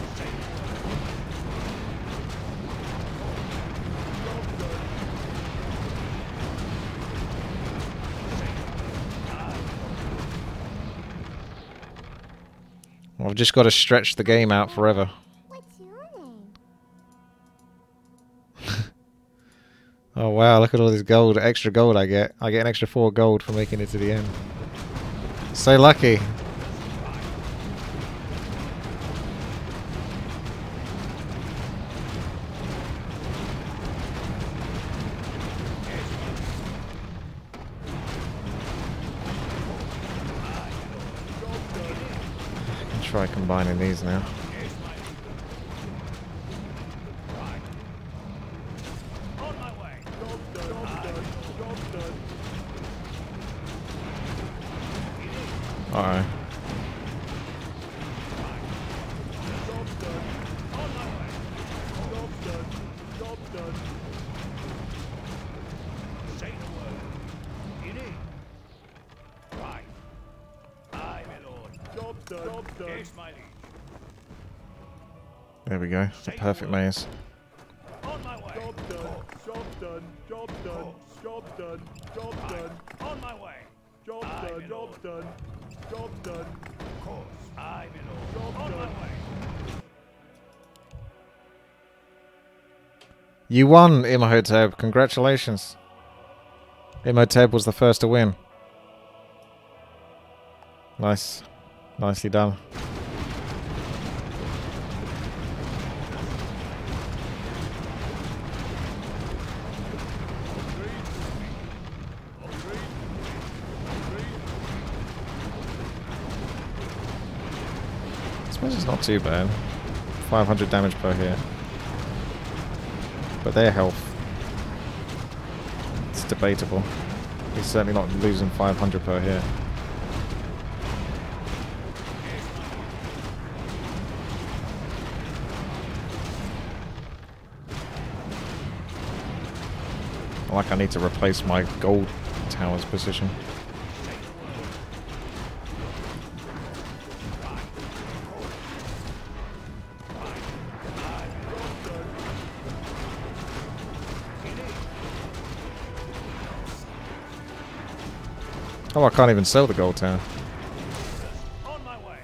I've just got to stretch the game out forever. What's your name? Oh wow, look at all this gold, extra gold I get. I get an extra 4 gold for making it to the end. So lucky. I can try combining these now. Uh-oh. There we go. The perfect maze. On my way. Job done. Job done. Job done. Job done. Job done. On my way. Job done. Job done. Job done. Of course. I'm in order. Job On my done. way. You won, Imhotep. Congratulations. Imhotep was the first to win. Nice. Nicely done. suppose it's not too bad. 500 damage per hit. But their health, it's debatable. He's certainly not losing 500 per hit. Like I need to replace my gold tower's position. Oh, I can't even sell the gold tower. On my way.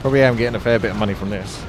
Probably am getting a fair bit of money from this.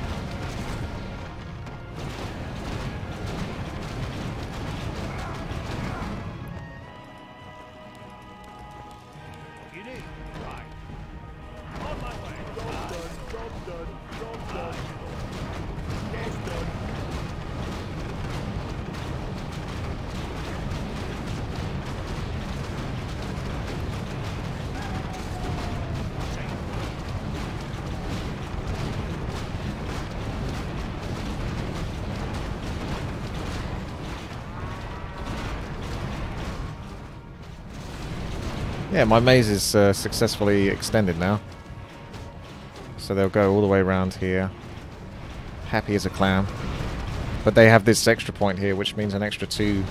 Yeah, my maze is successfully extended now. So they'll go all the way around here. Happy as a clown. But they have this extra point here, which means an extra 2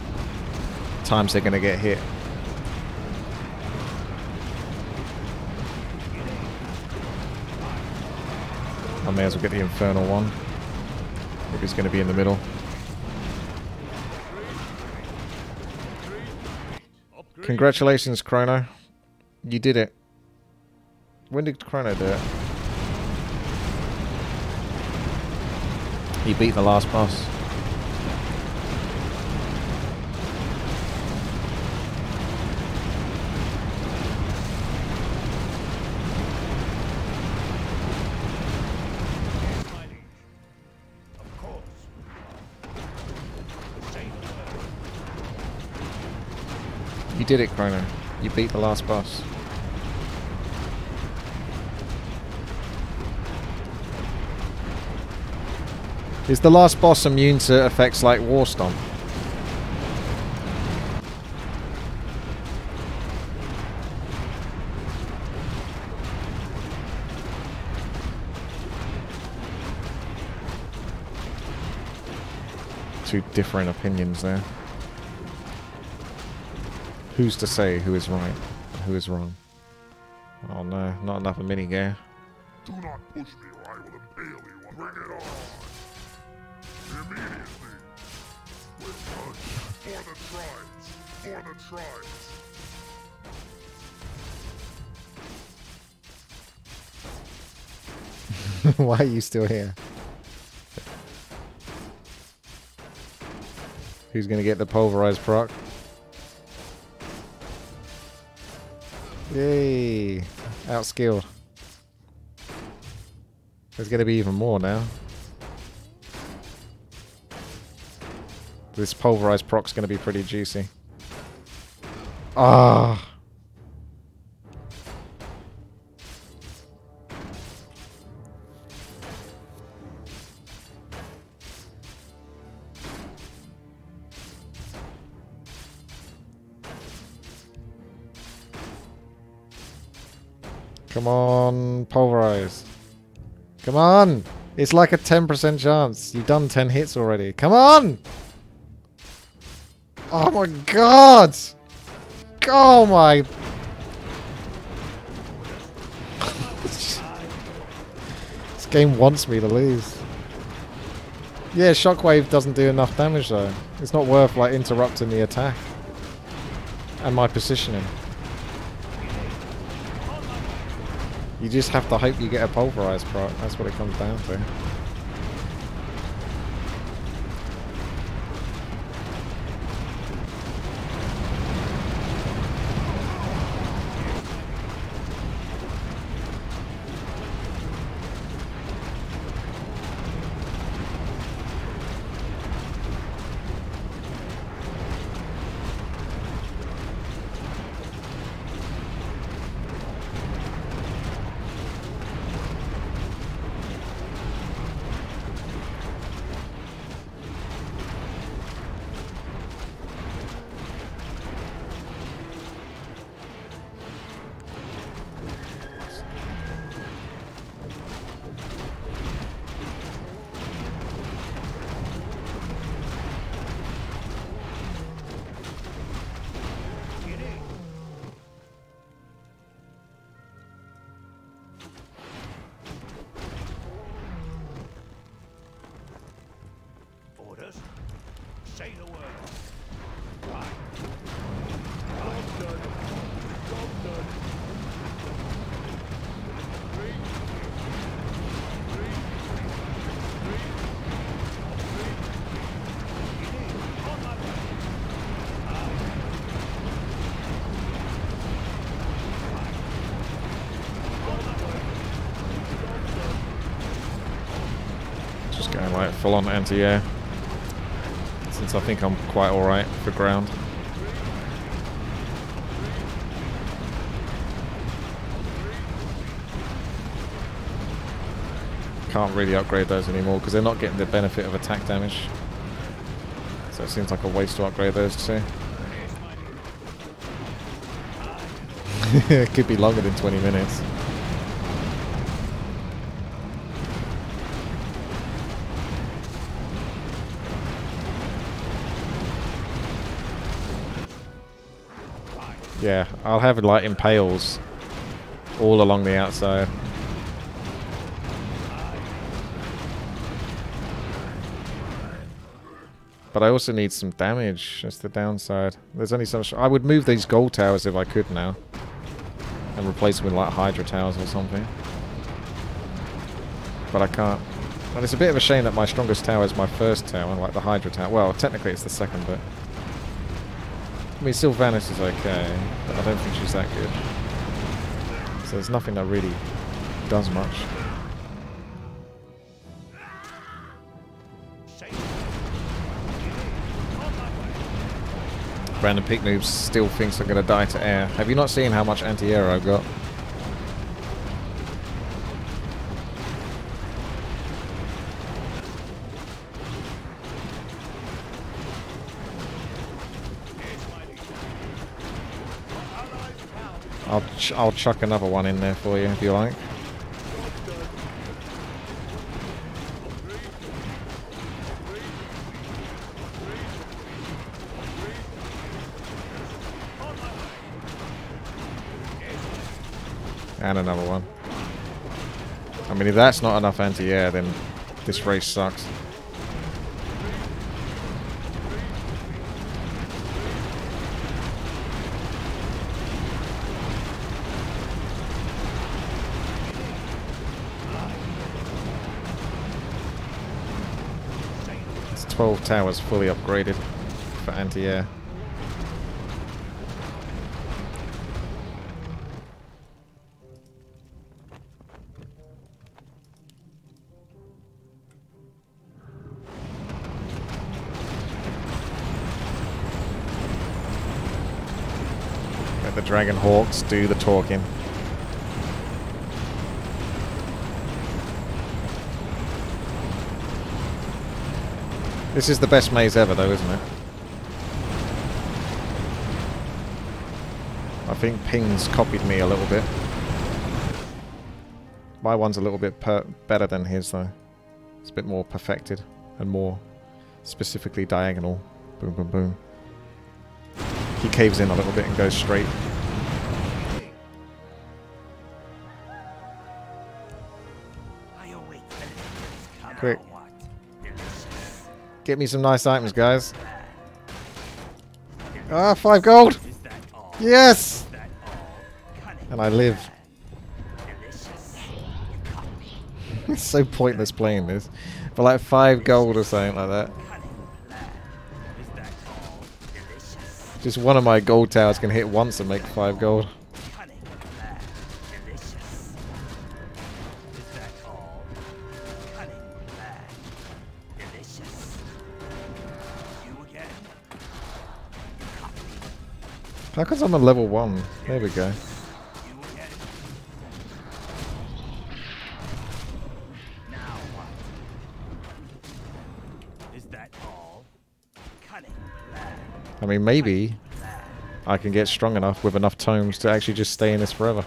times they're going to get hit. I may as well get the infernal one. If he's going to be in the middle. Congratulations, Chrono. You did it. When did Chrono do it? He beat the last boss. You did it, Chrono. You beat the last boss. Is the last boss immune to effects like War Stomp? Two different opinions there. Who's to say who is right and who is wrong? Oh no, not enough of mini gear. Do not push me or I will impale you. Bring it on! Immediately! With touch! For the tribes! For the tribes! Why are you still here? Who's gonna get the pulverized proc? Yay! Outskilled. There's gonna be even more now. This pulverized proc's gonna be pretty juicy. Ah! Come on, pulverize. Come on! It's like a 10% chance. You've done 10 hits already. Come on! Oh my god! Oh my... This game wants me to lose. Yeah, Shockwave doesn't do enough damage though. It's not worth like interrupting the attack. And my positioning. You just have to hope you get a pulverized proc. That's what it comes down to. Say the word. Just going like full on anti-air. Since I think I'm quite alright for ground. Can't really upgrade those anymore because they're not getting the benefit of attack damage. So it seems like a waste to upgrade those too. It could be longer than 20 minutes. Yeah, I'll have like impales all along the outside. But I also need some damage. That's the downside. There's only so much. I would move these gold towers if I could now, and replace them with like Hydra towers or something. But I can't. And it's a bit of a shame that my strongest tower is my first tower, like the Hydra tower. Well, technically it's the second, but I mean, Sylvanas is okay, but I don't think she's that good. So there's nothing that really does much. Random pick noobs still thinks I'm going to die to air. Have you not seen how much anti-air I've got? I'll chuck another one in there for you if you like. And another one. I mean, if that's not enough anti-air, then this race sucks. It's 12 towers fully upgraded for anti-air. The Dragon Hawks do the talking. This is the best maze ever though, isn't it? I think Ping's copied me a little bit. My one's a little bit better than his though. It's a bit more perfected and more specifically diagonal. Boom, boom, boom. He caves in a little bit and goes straight. Quick. Get me some nice items, guys. Ah, 5 gold! Yes! And I live. It's so pointless playing this. For like 5 gold or something like that. Just one of my gold towers can hit once and make 5 gold. How come I'm on level 1? There we go. I mean, maybe I can get strong enough with enough tomes to actually just stay in this forever.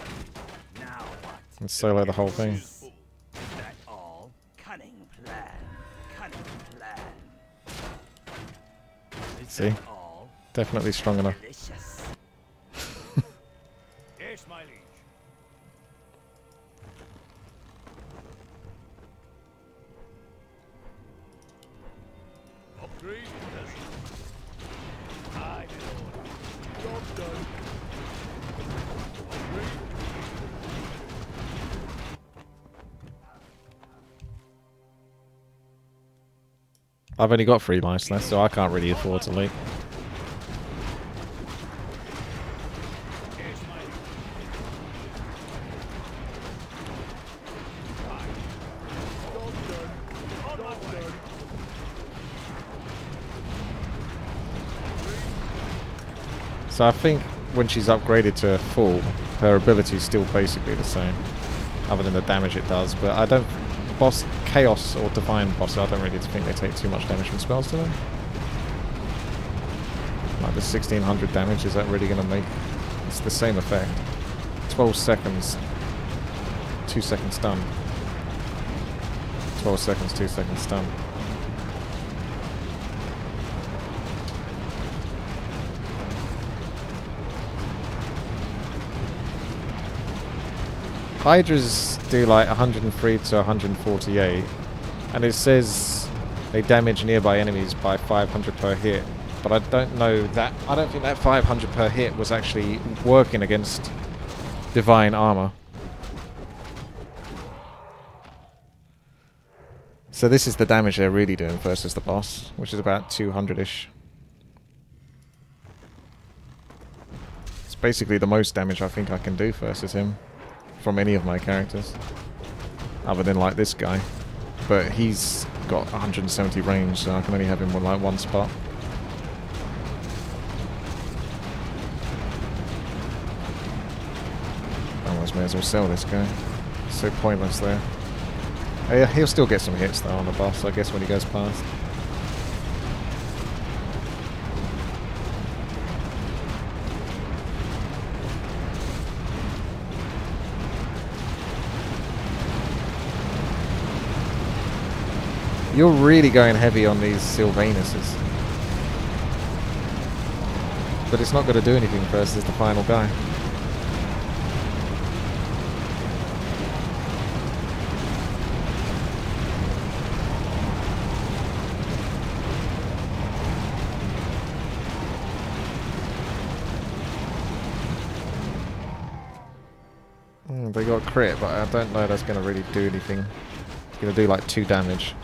And solo the whole thing. See? Definitely strong enough. Yes, my liege. Upgrade. Aye, my lord. Job done. Upgrade. I've only got 3 mice left, so I can't really afford to leak. So I think when she's upgraded to full, her ability is still basically the same, other than the damage it does. But I don't, boss chaos or divine bosses, I don't really think they take too much damage from spells, do they? Like the 1600 damage, is that really going to make? It's the same effect. 12 seconds, 2 seconds stun. 12 seconds, 2 seconds stun. Hydras do like 103 to 148, and it says they damage nearby enemies by 500 per hit, but I don't know that. I don't think that 500 per hit was actually working against divine armor. So this is the damage they're really doing versus the boss, which is about 200-ish. It's basically the most damage I think I can do versus him from any of my characters, other than like this guy, but he's got 170 range, so I can only have him on like 1 spot. I almost may as well sell this guy. It's so pointless there. Oh, yeah, he'll still get some hits though on the boss, I guess, when he goes past. You're really going heavy on these Sylvanuses. But it's not going to do anything versus the final guy. They got crit, but I don't know that's going to really do anything. It's going to do like 2 damage.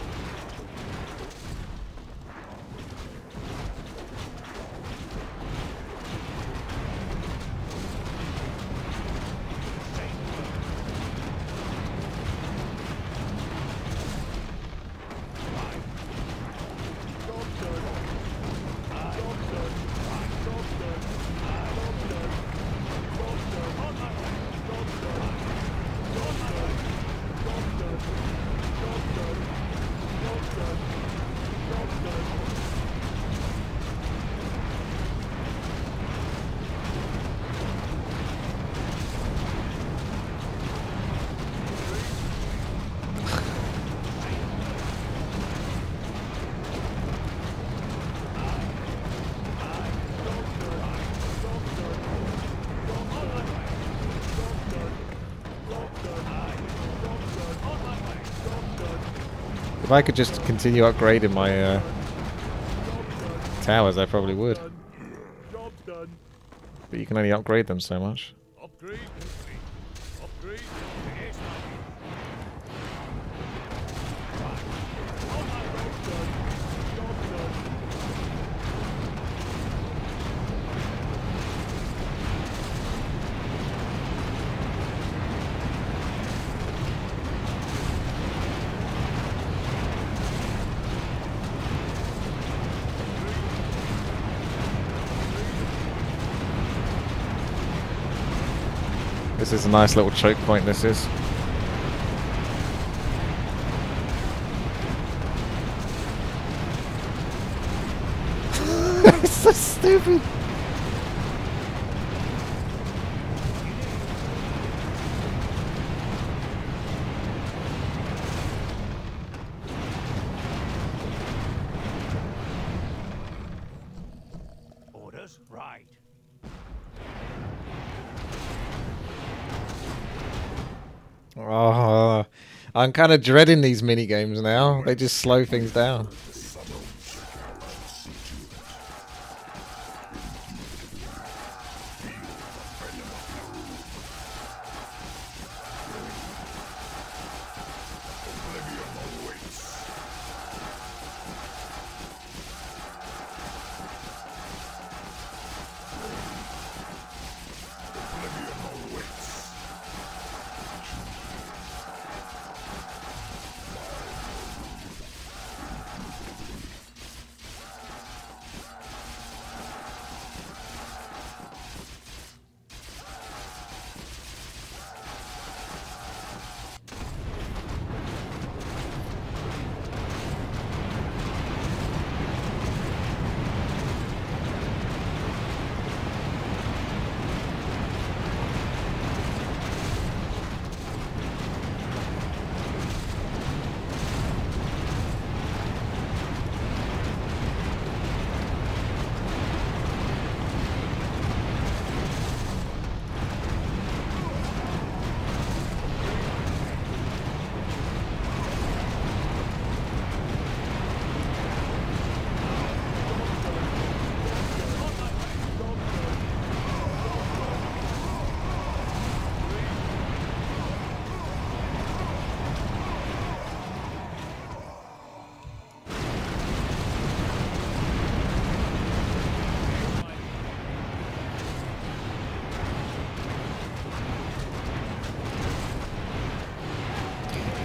If I could just continue upgrading my towers, I probably would. But you can only upgrade them so much. Upgrade. Upgrade. This is a nice little choke point, this is. It's so stupid. Orders? Right. Oh, I'm kind of dreading these mini games now. They just slow things down.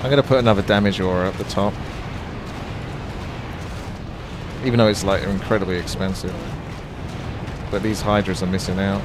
I'm going to put another damage aura at the top. Even though it's like incredibly expensive. But these Hydras are missing out.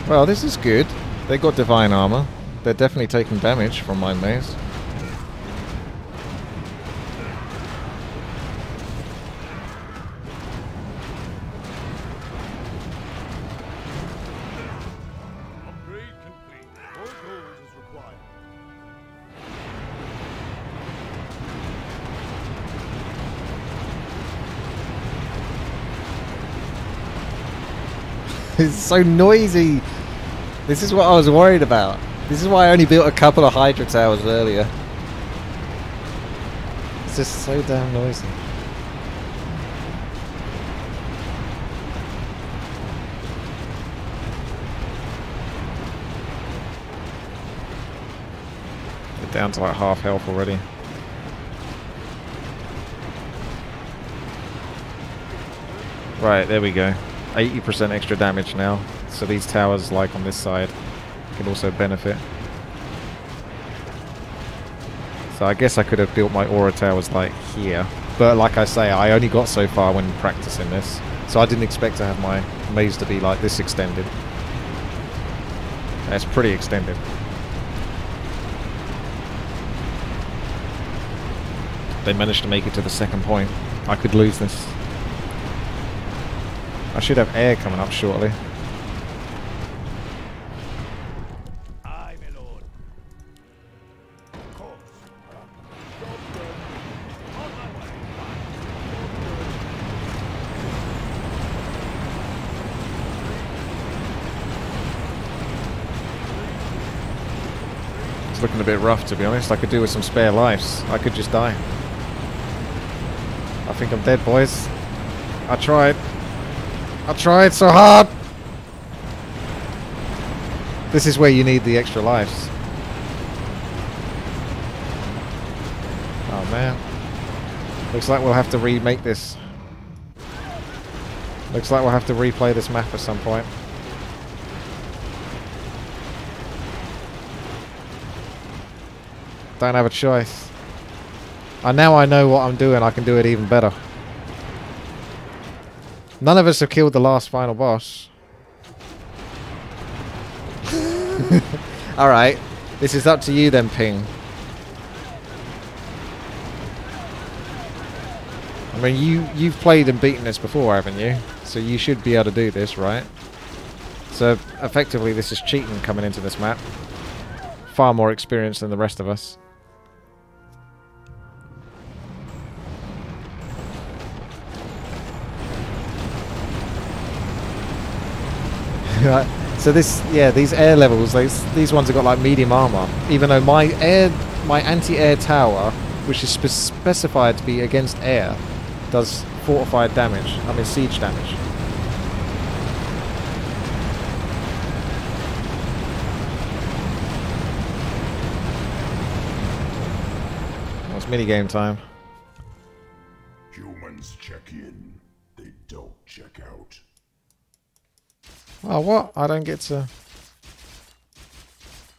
Well, this is good. They got divine armor. They're definitely taking damage from my maze. Upgrade complete. All gold is required. It's so noisy. This is what I was worried about. This is why I only built a couple of Hydra towers earlier. It's just so damn noisy. They're down to like half health already. Right, there we go. 80% extra damage now. So these towers, like on this side, can also benefit. So I guess I could have built my aura towers like here. But like I say, I only got so far when practicing this. So I didn't expect to have my maze to be like this extended. That's pretty extended. They managed to make it to the second point. I could lose this. I should have air coming up shortly. Aye, my lord. Of course. On my way. It's looking a bit rough, to be honest. I could do with some spare lives. I could just die. I think I'm dead, boys. I tried. I tried so hard. This is where you need the extra lives. Oh man. Looks like we'll have to remake this. Looks like we'll have to replay this map at some point. Don't have a choice. And now I know what I'm doing, I can do it even better. None of us have killed the last final boss. Alright, this is up to you then, Ping. I mean, you've played and beaten this before, haven't you? So you should be able to do this, right? So, effectively, this is cheating coming into this map. Far more experienced than the rest of us. So this, yeah, these air levels, these ones have got like medium armor. Even though my anti-air tower, which is specified to be against air, does fortified damage. I mean siege damage. Well, it's minigame time. Humans check in, they don't check out. Oh, what? I don't get to...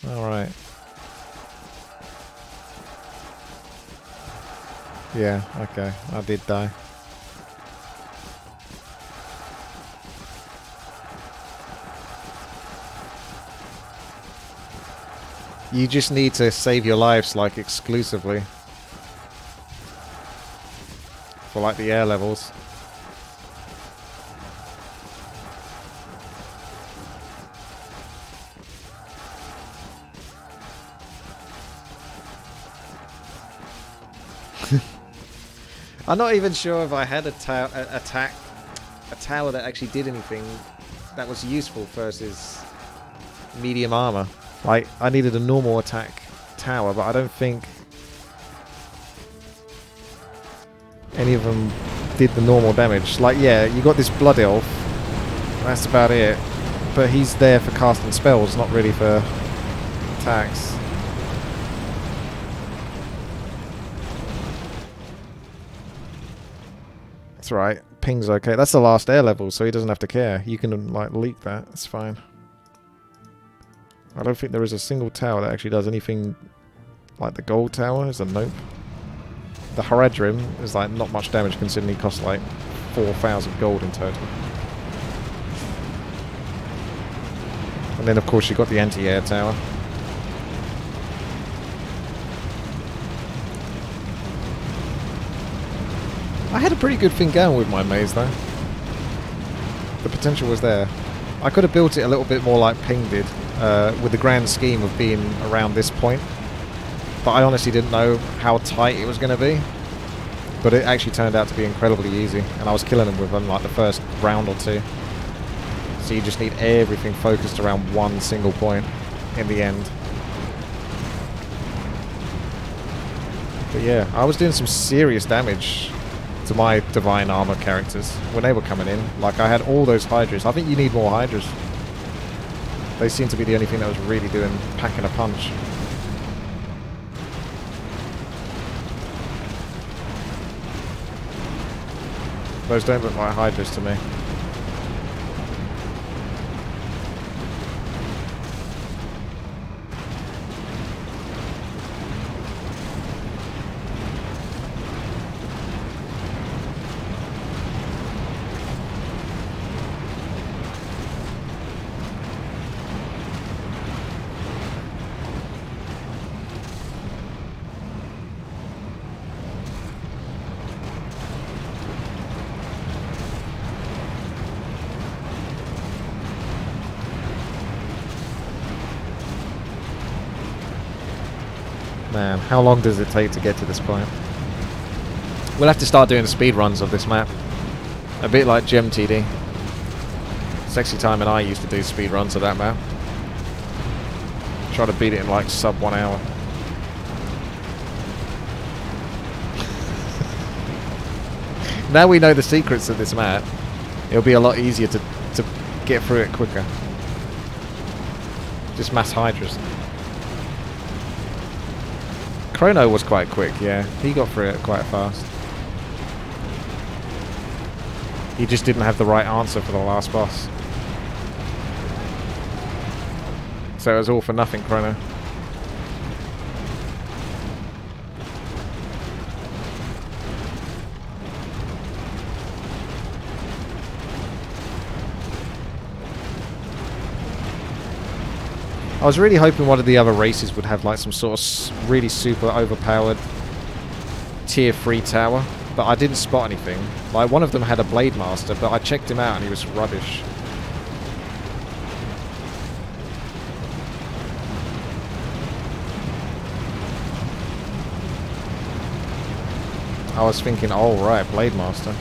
Alright. Yeah, okay. I did die. You just need to save your lives, like, exclusively. For, like, the air levels. I'm not even sure if I had a tower that actually did anything that was useful versus medium armor. Like, I needed a normal attack tower, but I don't think any of them did the normal damage. Like, yeah, you got this blood elf. That's about it. But he's there for casting spells, not really for attacks. That's right. Ping's okay. That's the last air level, so he doesn't have to care. You can, like, leak that. It's fine. I don't think there is a single tower that actually does anything like the gold tower. Is a nope. The Haradrim is, like, not much damage considering he costs, like, 4,000 gold in total. And then, of course, you've got the anti-air tower. I had a pretty good thing going with my maze, though. The potential was there. I could have built it a little bit more like Ping did, with the grand scheme of being around this point. But I honestly didn't know how tight it was going to be. But it actually turned out to be incredibly easy, and I was killing them within like the first round or two. So you just need everything focused around one single point in the end. But yeah, I was doing some serious damage to my divine armor characters when they were coming in. Like, I had all those hydras. I think you need more hydras. They seem to be the only thing that was really doing packing a punch. Those don't look like hydras to me. Man, how long does it take to get to this point? We'll have to start doing speed runs of this map. A bit like GemTD. Sexy Time and I used to do speed runs of that map. Try to beat it in like sub 1 hour. Now we know the secrets of this map. It'll be a lot easier to get through it quicker. Just mass hydras. Chrono was quite quick, yeah. He got through it quite fast. He just didn't have the right answer for the last boss. So it was all for nothing, Chrono. I was really hoping one of the other races would have like some sort of really super overpowered tier 3 tower, but I didn't spot anything. Like one of them had a Blade Master, but I checked him out and he was rubbish. I was thinking, oh right, Blade Master.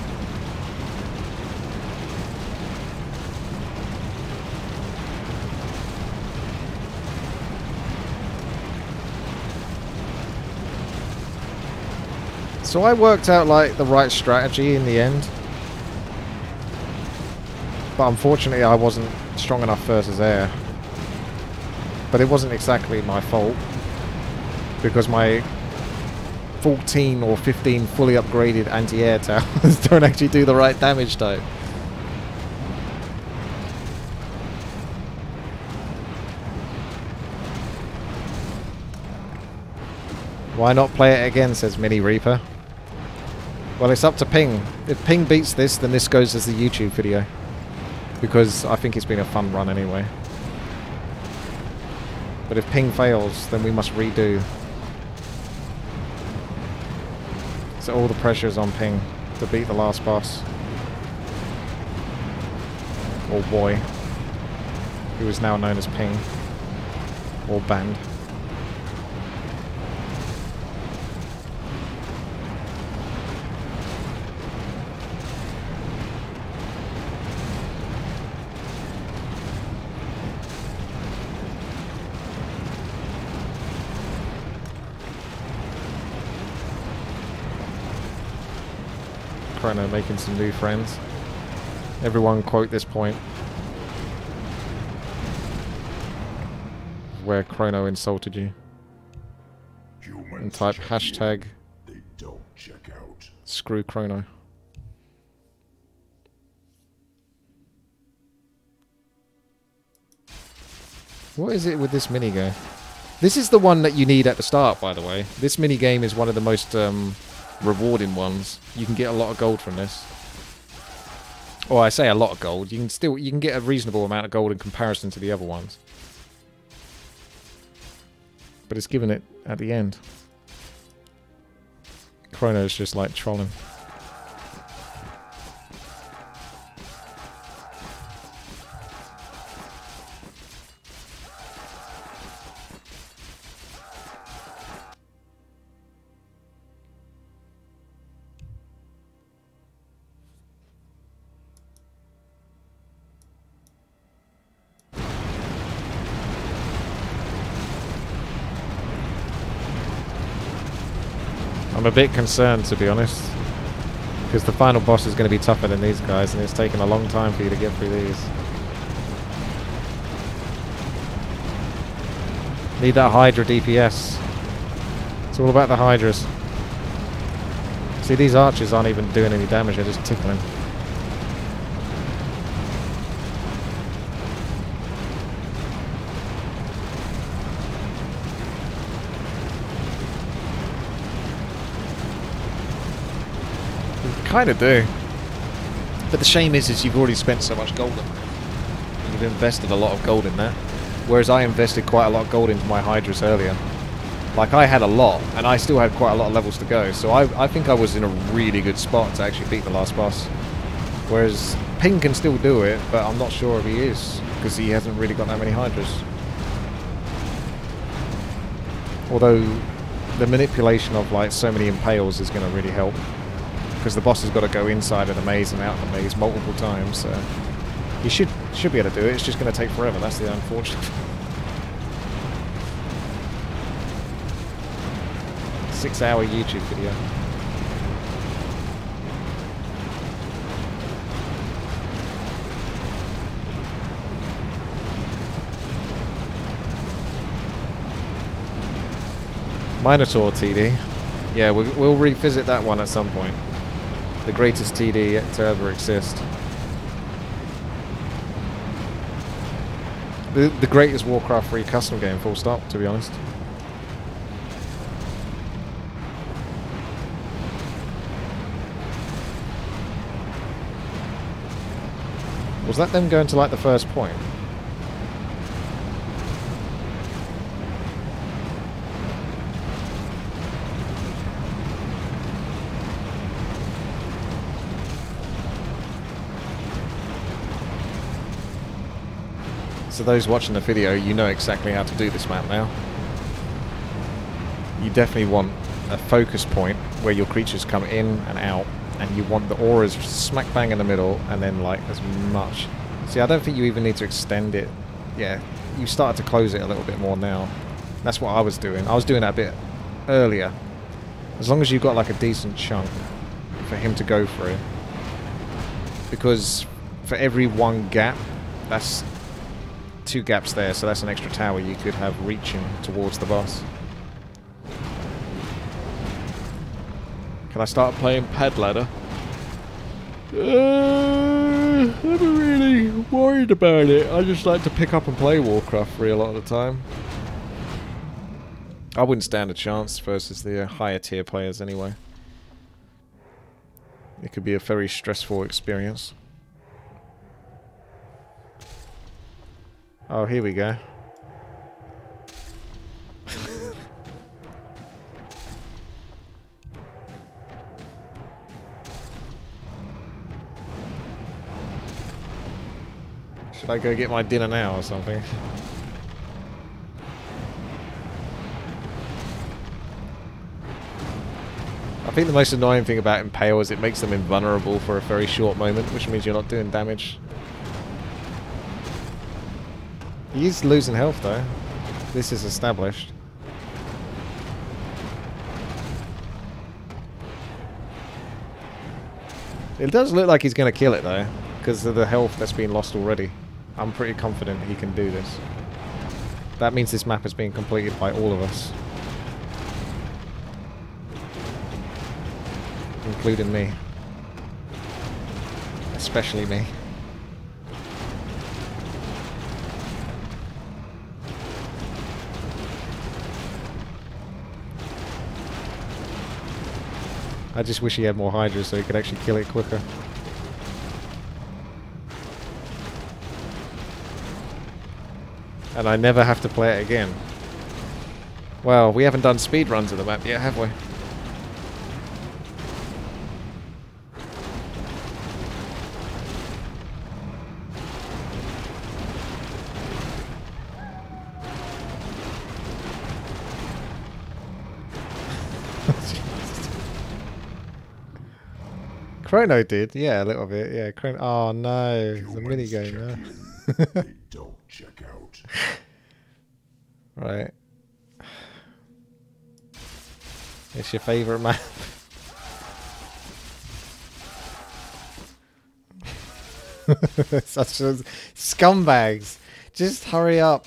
So I worked out like the right strategy in the end. But unfortunately I wasn't strong enough versus air. But it wasn't exactly my fault. Because my 14 or 15 fully upgraded anti-air towers don't actually do the right damage type. Why not play it again, says Mini Reaper. Well, it's up to Ping. If Ping beats this, then this goes as the YouTube video. Because I think it's been a fun run anyway. But if Ping fails, then we must redo. So all the pressure is on Ping to beat the last boss. Or boy. Who is now known as Ping. Or Band. Chrono making some new friends. Everyone quote this point where Chrono insulted you. And type hashtag They don't check out. screw Chrono. What is it with this minigame? This is the one that you need at the start, by the way. This minigame is one of the most rewarding ones. You can get a lot of gold from this. Or I say a lot of gold. You can get a reasonable amount of gold in comparison to the other ones. But it's given it at the end. Chrono's just like trolling. I'm a bit concerned, to be honest, because the final boss is going to be tougher than these guys, and it's taken a long time for you to get through these. Need that Hydra DPS. It's all about the Hydras. See, these archers aren't even doing any damage, they're just tickling. Kind of do, but the shame is you've already spent so much gold on that. You've invested a lot of gold in that, whereas I invested quite a lot of gold into my Hydras earlier. Like, I had a lot, and I still had quite a lot of levels to go, so I think I was in a really good spot to actually beat the last boss. Whereas Ping can still do it, but I'm not sure if he is, because he hasn't really got that many Hydras. Although the manipulation of like so many impales is going to really help. Because the boss has got to go inside of the maze and out of the maze multiple times, so he should be able to do it. It's just going to take forever. That's the unfortunate. 6-hour YouTube video. Minotaur Td. Yeah, we'll revisit that one at some point. The greatest Td to ever exist. The greatest Warcraft 3 custom game, full stop, to be honest. Was that them going to like the first point? So those watching the video, you know exactly how to do this map now. You definitely want a focus point where your creatures come in and out, and you want the auras smack bang in the middle, and then like as much. See, I don't think you even need to extend it. Yeah, you started to close it a little bit more now. That's what I was doing. I was doing that a bit earlier. As long as you've got like a decent chunk for him to go through. Because for every one gap, that's 2 gaps there, so that's an extra tower you could have reaching towards the boss. Can I start playing pad ladder? I'm not really worried about it. I just like to pick up and play Warcraft 3 a lot of the time. I wouldn't stand a chance versus the higher tier players anyway. It could be a very stressful experience. Oh, here we go. Should I go get my dinner now or something? I think the most annoying thing about Impale is it makes them invulnerable for a very short moment, which means you're not doing damage. He is losing health though. This is established. It does look like he's going to kill it though, because of the health that's been lost already. I'm pretty confident he can do this. That means this map is being completed by all of us. Including me. Especially me. I just wish he had more Hydras so he could actually kill it quicker. And I never have to play it again. Well, we haven't done speed runs of the map yet, have we? Chrono did, yeah, a little bit, yeah. Chrono. Oh no, it's a minigame now. They don't check out. Right. It's your favourite map. Such a scumbags. Just hurry up.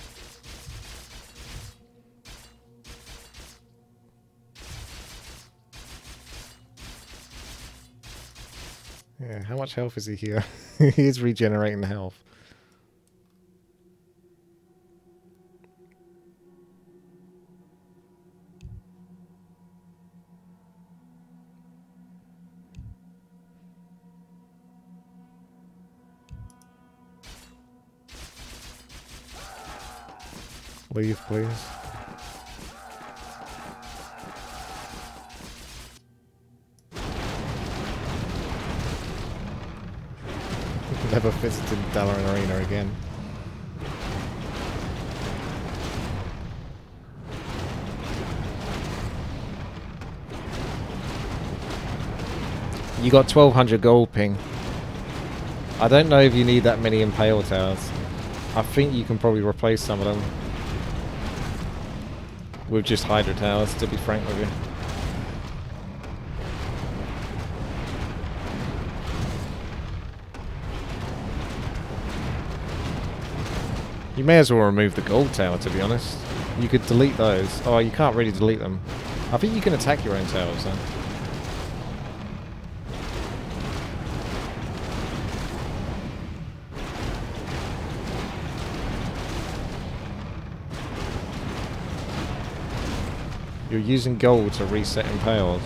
Yeah, how much health is he here? He is regenerating health. Leave, please. Never visited Dalaran Arena again. You got 1200 gold ping. I don't know if you need that many Impale towers. I think you can probably replace some of them with just Hydra towers, to be frank with you. You may as well remove the gold tower, to be honest. You could delete those. Oh, you can't really delete them. I think you can attack your own towers then. You're using gold to reset impales.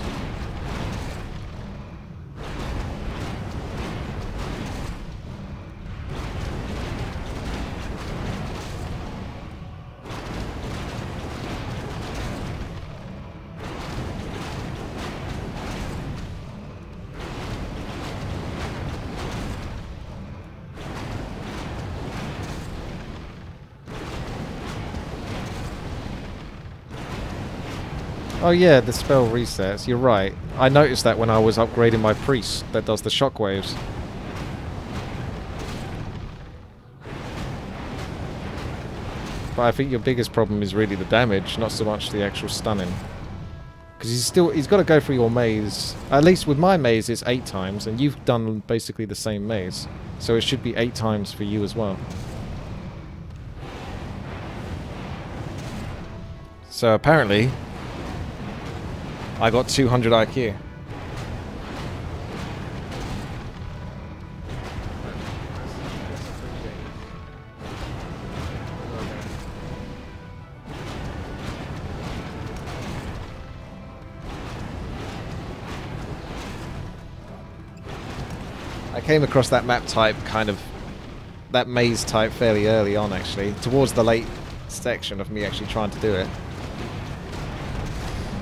Oh yeah, the spell resets. You're right. I noticed that when I was upgrading my priest that does the shockwaves. But I think your biggest problem is really the damage, not so much the actual stunning. Because he's got to go through your maze. At least with my maze it's 8 times, and you've done basically the same maze. So it should be 8 times for you as well. So apparently I got 200 IQ. I came across that map type that maze type fairly early on actually, towards the late section of me actually trying to do it.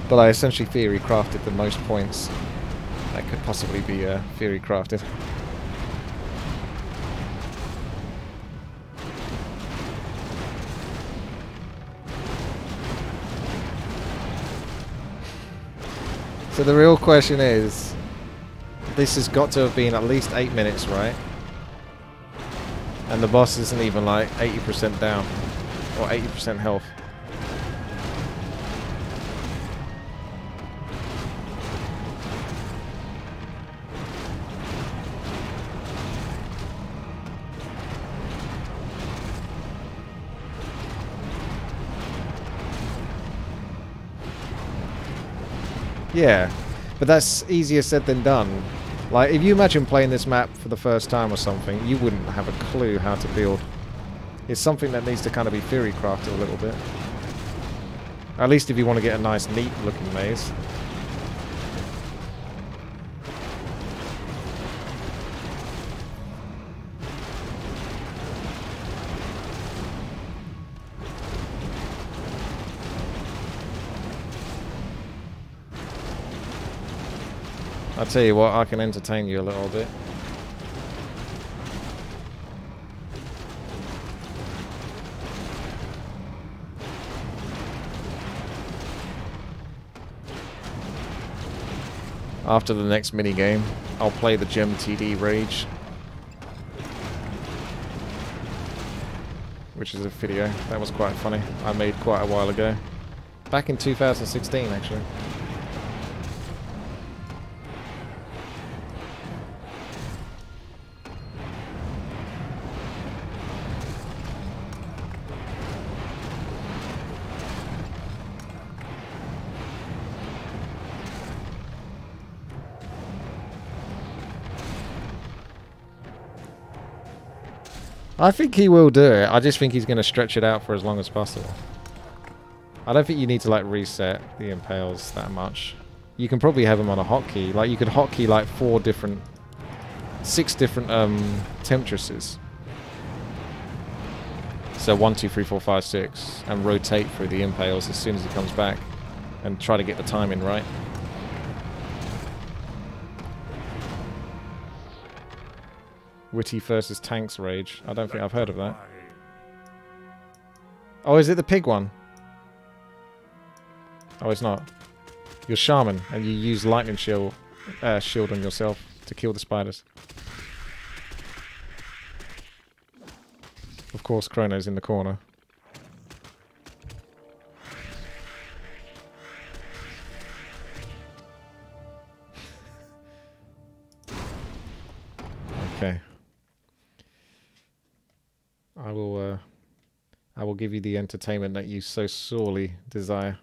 But I essentially theory crafted the most points that could possibly be theory crafted. So the real question is, this has got to have been at least 8 minutes, right? And the boss isn't even like 80% down, or 80% health. Yeah, but that's easier said than done. Like, if you imagine playing this map for the first time or something, you wouldn't have a clue how to build. It's something that needs to kind of be theory crafted a little bit. At least if you want to get a nice, neat looking maze. I'll tell you what, I can entertain you a little bit. After the next minigame, I'll play the Gem TD Rage. Which is a video. That was quite funny. I made quite a while ago. Back in 2016, actually. I think he will do it. I just think he's going to stretch it out for as long as possible. I don't think you need to like reset the impales that much. You can probably have him on a hotkey. Like you could hotkey like 6 different temperatures. So 1, 2, 3, 4, 5, 6, and rotate through the impales as soon as he comes back, and try to get the timing right. Witty versus Tanks Rage. I don't think I've heard of that. Oh, is it the pig one? Oh, it's not. You're Shaman, and you use lightning shield on yourself to kill the spiders. Of course, Chrono's in the corner. Okay. I will give you the entertainment that you so sorely desire.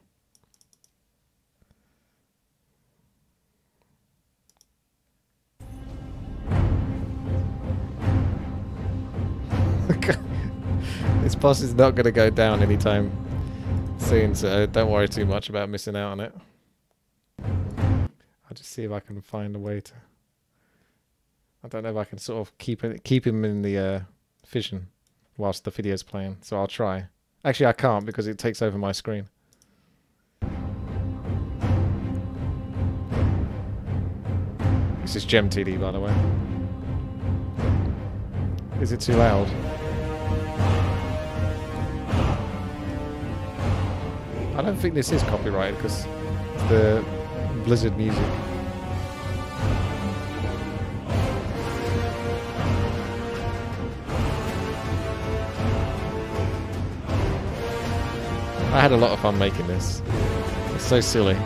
This boss is not going to go down anytime soon, so don't worry too much about missing out on it. I'll just see if I can find a way to... I don't know if I can sort of keep him in the vision whilst the video's playing, so I'll try. Actually, I can't because it takes over my screen. This is GemTD, by the way. Is it too loud? I don't think this is copyrighted because it's the Blizzard music. I had a lot of fun making this. It's so silly.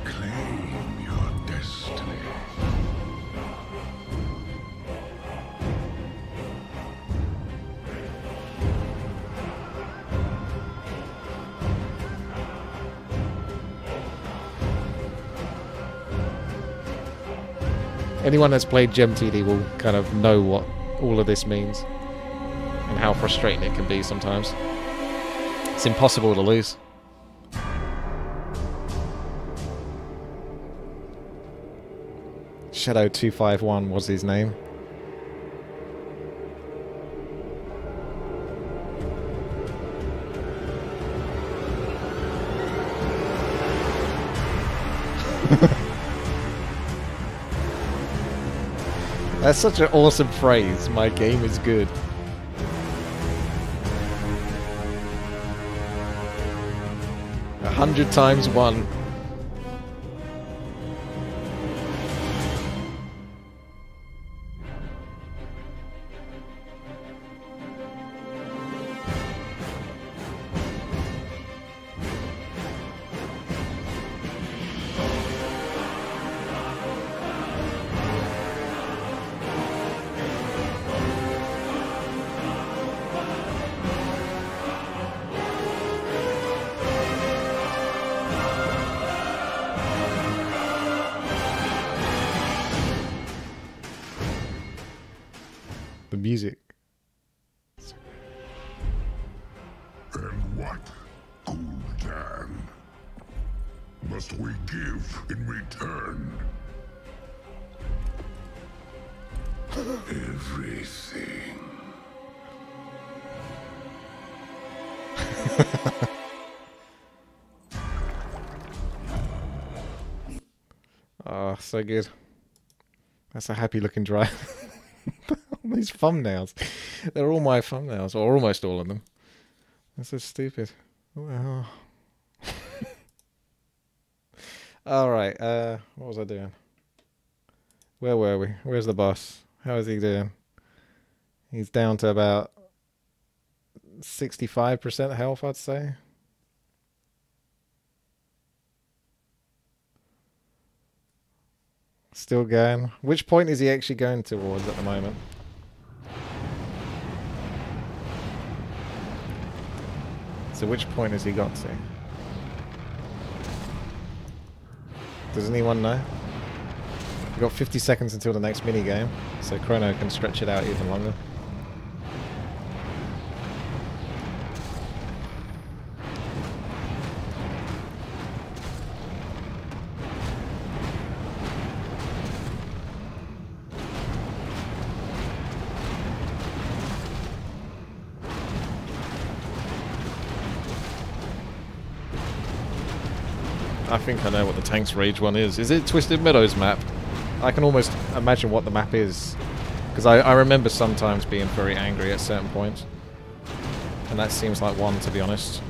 Claim your destiny. Anyone that's played GemTD will kind of know what all of this means and how frustrating it can be sometimes. It's impossible to lose. Shadow251 was his name. That's such an awesome phrase. My game is good. A 100 times 1. The music. And what, Gul'dan, must we give in return? Everything. Oh, so good. That's a happy looking drive. All these thumbnails. They're all my thumbnails, or almost all of them. That's so stupid. Oh. Alright, what was I doing? Where were we? Where's the boss? How is he doing? He's down to about 65% health, I'd say. Still going. Which point is he actually going towards at the moment? So which point has he got to? Does anyone know? We've got 50 seconds until the next mini game, so Chrono can stretch it out even longer. I think I know what the Tanks Rage one is. Is it Twisted Meadows map? I can almost imagine what the map is. Because I remember sometimes being very angry at certain points. And that seems like one, to be honest.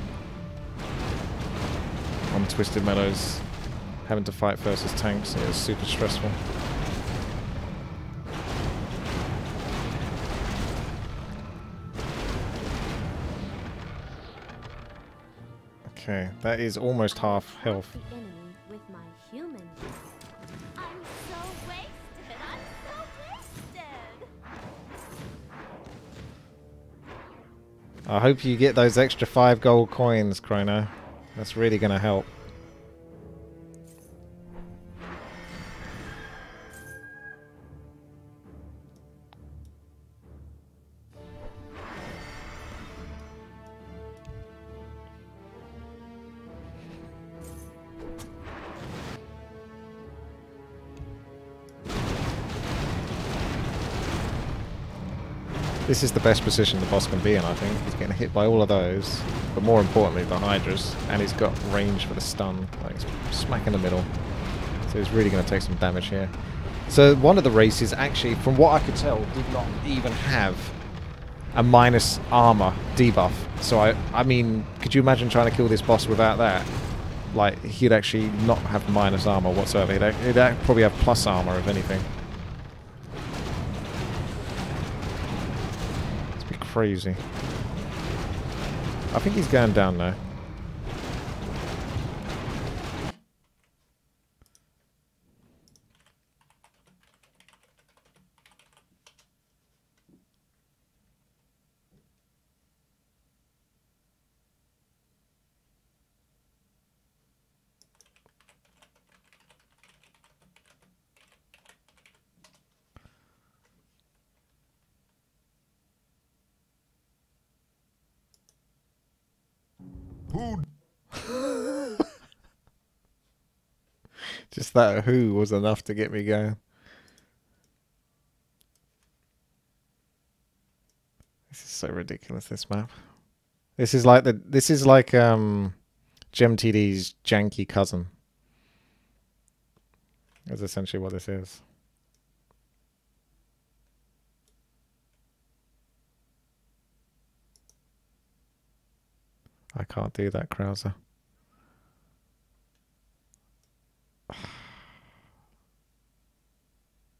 On Twisted Meadows. Having to fight versus tanks, it was super stressful. Okay, that is almost half health. The enemy with my human. I'm so wasted. I'm so wasted. I hope you get those extra 5 gold coins, Chrono. That's really going to help. This is the best position the boss can be in, I think. He's getting hit by all of those, but more importantly the Hydras, and he's got range for the stun, like smack in the middle. So he's really going to take some damage here. So one of the races actually, from what I could tell, did not even have a minus armor debuff. So I mean, could you imagine trying to kill this boss without that? Like, he'd actually not have minus armor whatsoever. He'd probably have plus armor, if anything. Crazy. I think he's going down now. Who? Just that who was enough to get me going. This is so ridiculous, this map. This is like GemTD's janky cousin. That's essentially what this is. I can't do that, Krauser.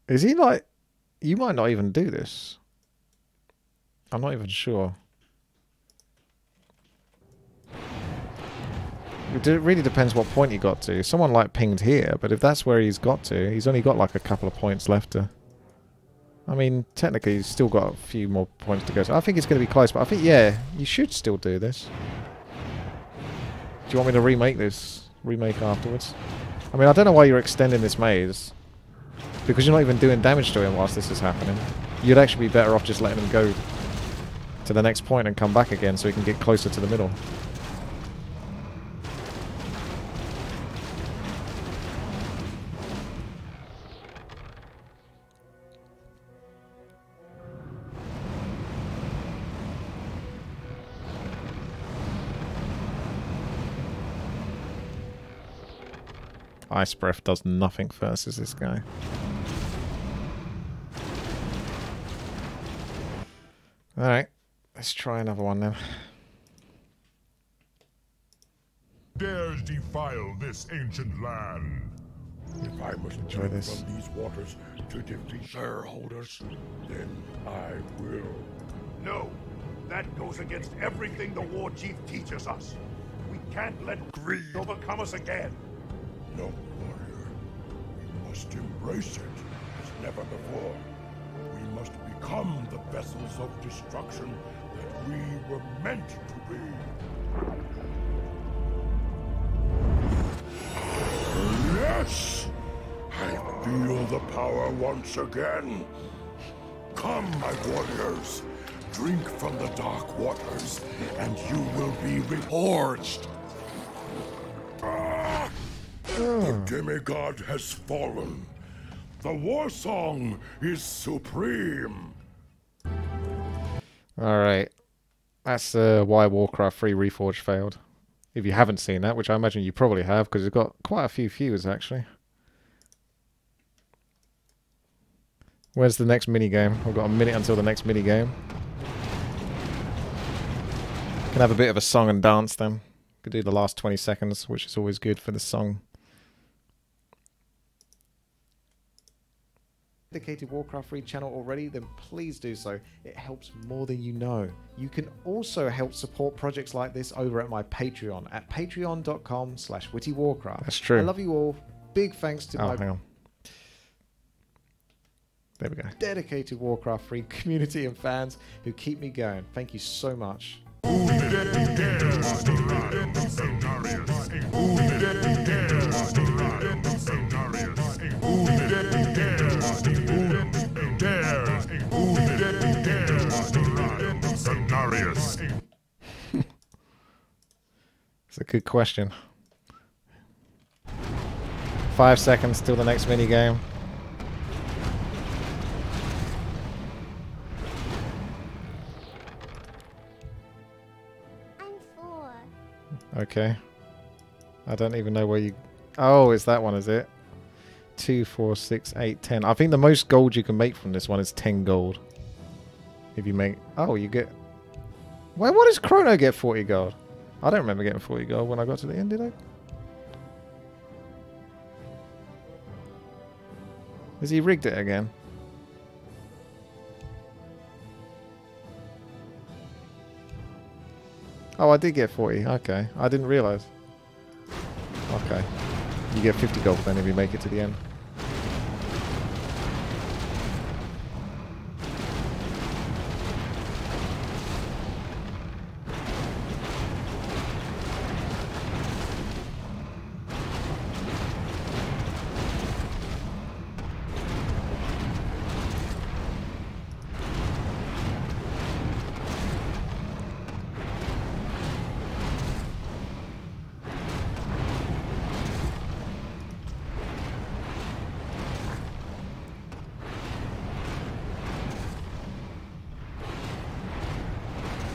Is he like... You might not even do this. I'm not even sure. It really depends what point he got to. Someone like pinged here, but if that's where he's got to, he's only got like a couple of points left to... I mean, technically he's still got a few more points to go. So I think it's going to be close, but I think, yeah, you should still do this. Do you want me to remake this? Remake afterwards? I mean, I don't know why you're extending this maze. Because you're not even doing damage to him whilst this is happening. You'd actually be better off just letting him go to the next point and come back again so he can get closer to the middle. Ice Breath does nothing versus this guy. Alright, let's try another one then. Dares defile this ancient land? If I must Enjoy this. from these waters to defeat shareholders, then I will. No, that goes against everything the war chief teaches us. We can't let greed overcome us again. No, warrior. We must embrace it as never before. We must become the vessels of destruction that we were meant to be. Yes! I feel the power once again. Come, my warriors. Drink from the dark waters, and you will be reforged. The demigod has fallen. The war song is supreme. Alright. That's why Warcraft 3 Reforged failed. If you haven't seen that, which I imagine you probably have, because it's got quite a few views actually. Where's the next minigame? We've got a minute until the next minigame. Can have a bit of a song and dance then. Could do the last 20 seconds, which is always good for the song. Dedicated Warcraft 3 channel already, then please do so. It helps more than you know. You can also help support projects like this over at my Patreon at patreon.com/WTiiWarcraft. That's true. I love you all. Big thanks to my... hang on. There we go. Dedicated Warcraft 3 community and fans who keep me going. Thank you so much. Who dares to ride the Cenarius? It's a good question. 5 seconds till the next mini game. I'm 4. Okay. I don't even know where you... Oh, it's that one, is it? 2, 4, 6, 8, 10. I think the most gold you can make from this one is 10 gold. If you make... Oh, you get... Wait, what does Chrono get 40 gold? I don't remember getting 40 gold when I got to the end, did I? Has he rigged it again? Oh, I did get 40. Okay. I didn't realise. Okay. You get 50 gold then if you make it to the end.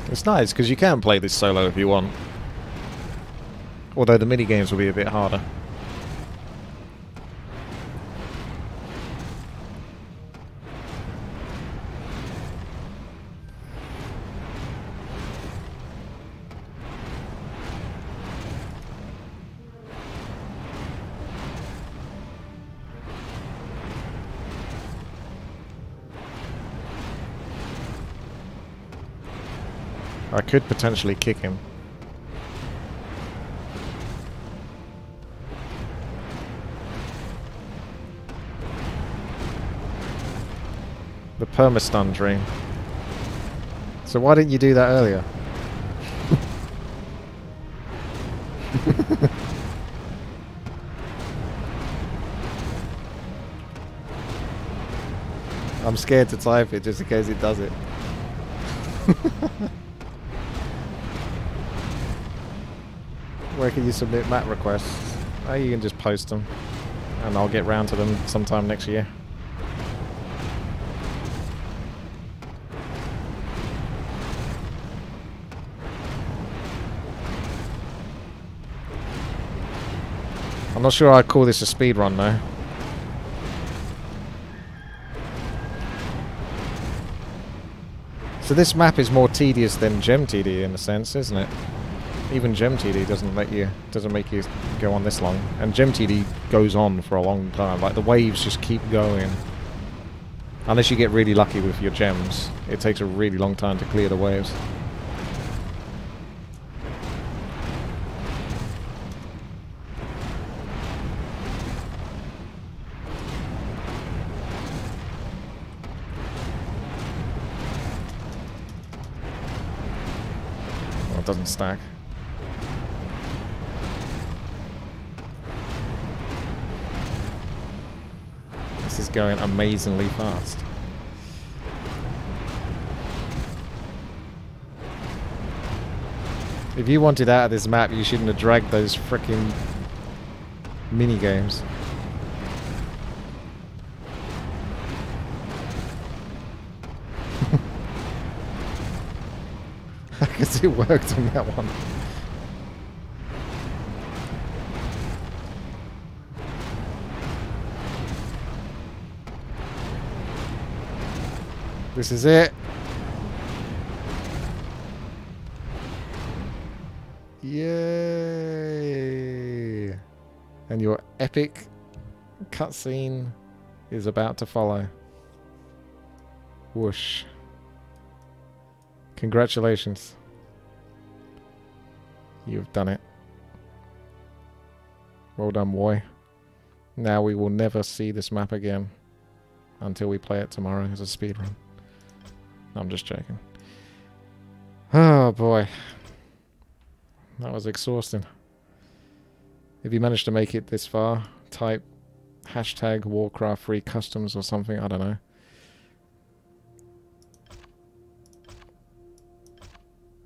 It's nice because you can play this solo if you want. Although the mini games will be a bit harder. I could potentially kick him. The permastun dream. So why didn't you do that earlier? I'm scared to type it just in case it does it. Where can you submit map requests? Oh, you can just post them, and I'll get round to them sometime next year. I'm not sure I'd call this a speed run though. So this map is more tedious than Gem Td in a sense, isn't it? Even Gem Td doesn't make you go on this long, and Gem Td goes on for a long time. Like the waves just keep going, unless you get really lucky with your gems. It takes a really long time to clear the waves. Well, it doesn't stack. This is going amazingly fast. If you wanted out of this map, you shouldn't have dragged those frickin' mini games. I guess it worked on that one. This is it. Yay! And your epic cutscene is about to follow. Whoosh. Congratulations. You've done it. Well done, boy. Now we will never see this map again until we play it tomorrow as a speedrun. I'm just joking. Oh boy. That was exhausting. If you managed to make it this far, type hashtag Warcraft free customs or something. I don't know.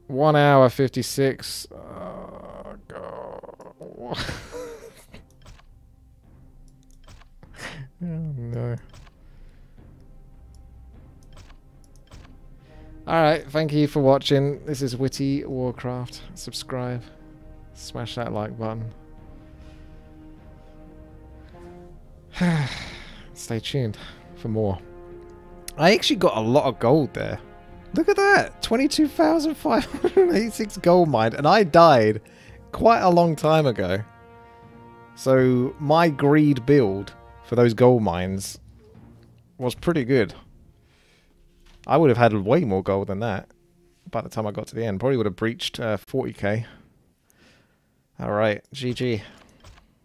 One hour 56. Oh, God. Oh, no. Alright, thank you for watching. This is WTiiWarcraft. Subscribe. Smash that like button. Stay tuned for more. I actually got a lot of gold there. Look at that! 22,586 gold mined, and I died quite a long time ago. So my greed build for those gold mines was pretty good. I would have had way more gold than that by the time I got to the end. Probably would have breached 40k. Alright, GG.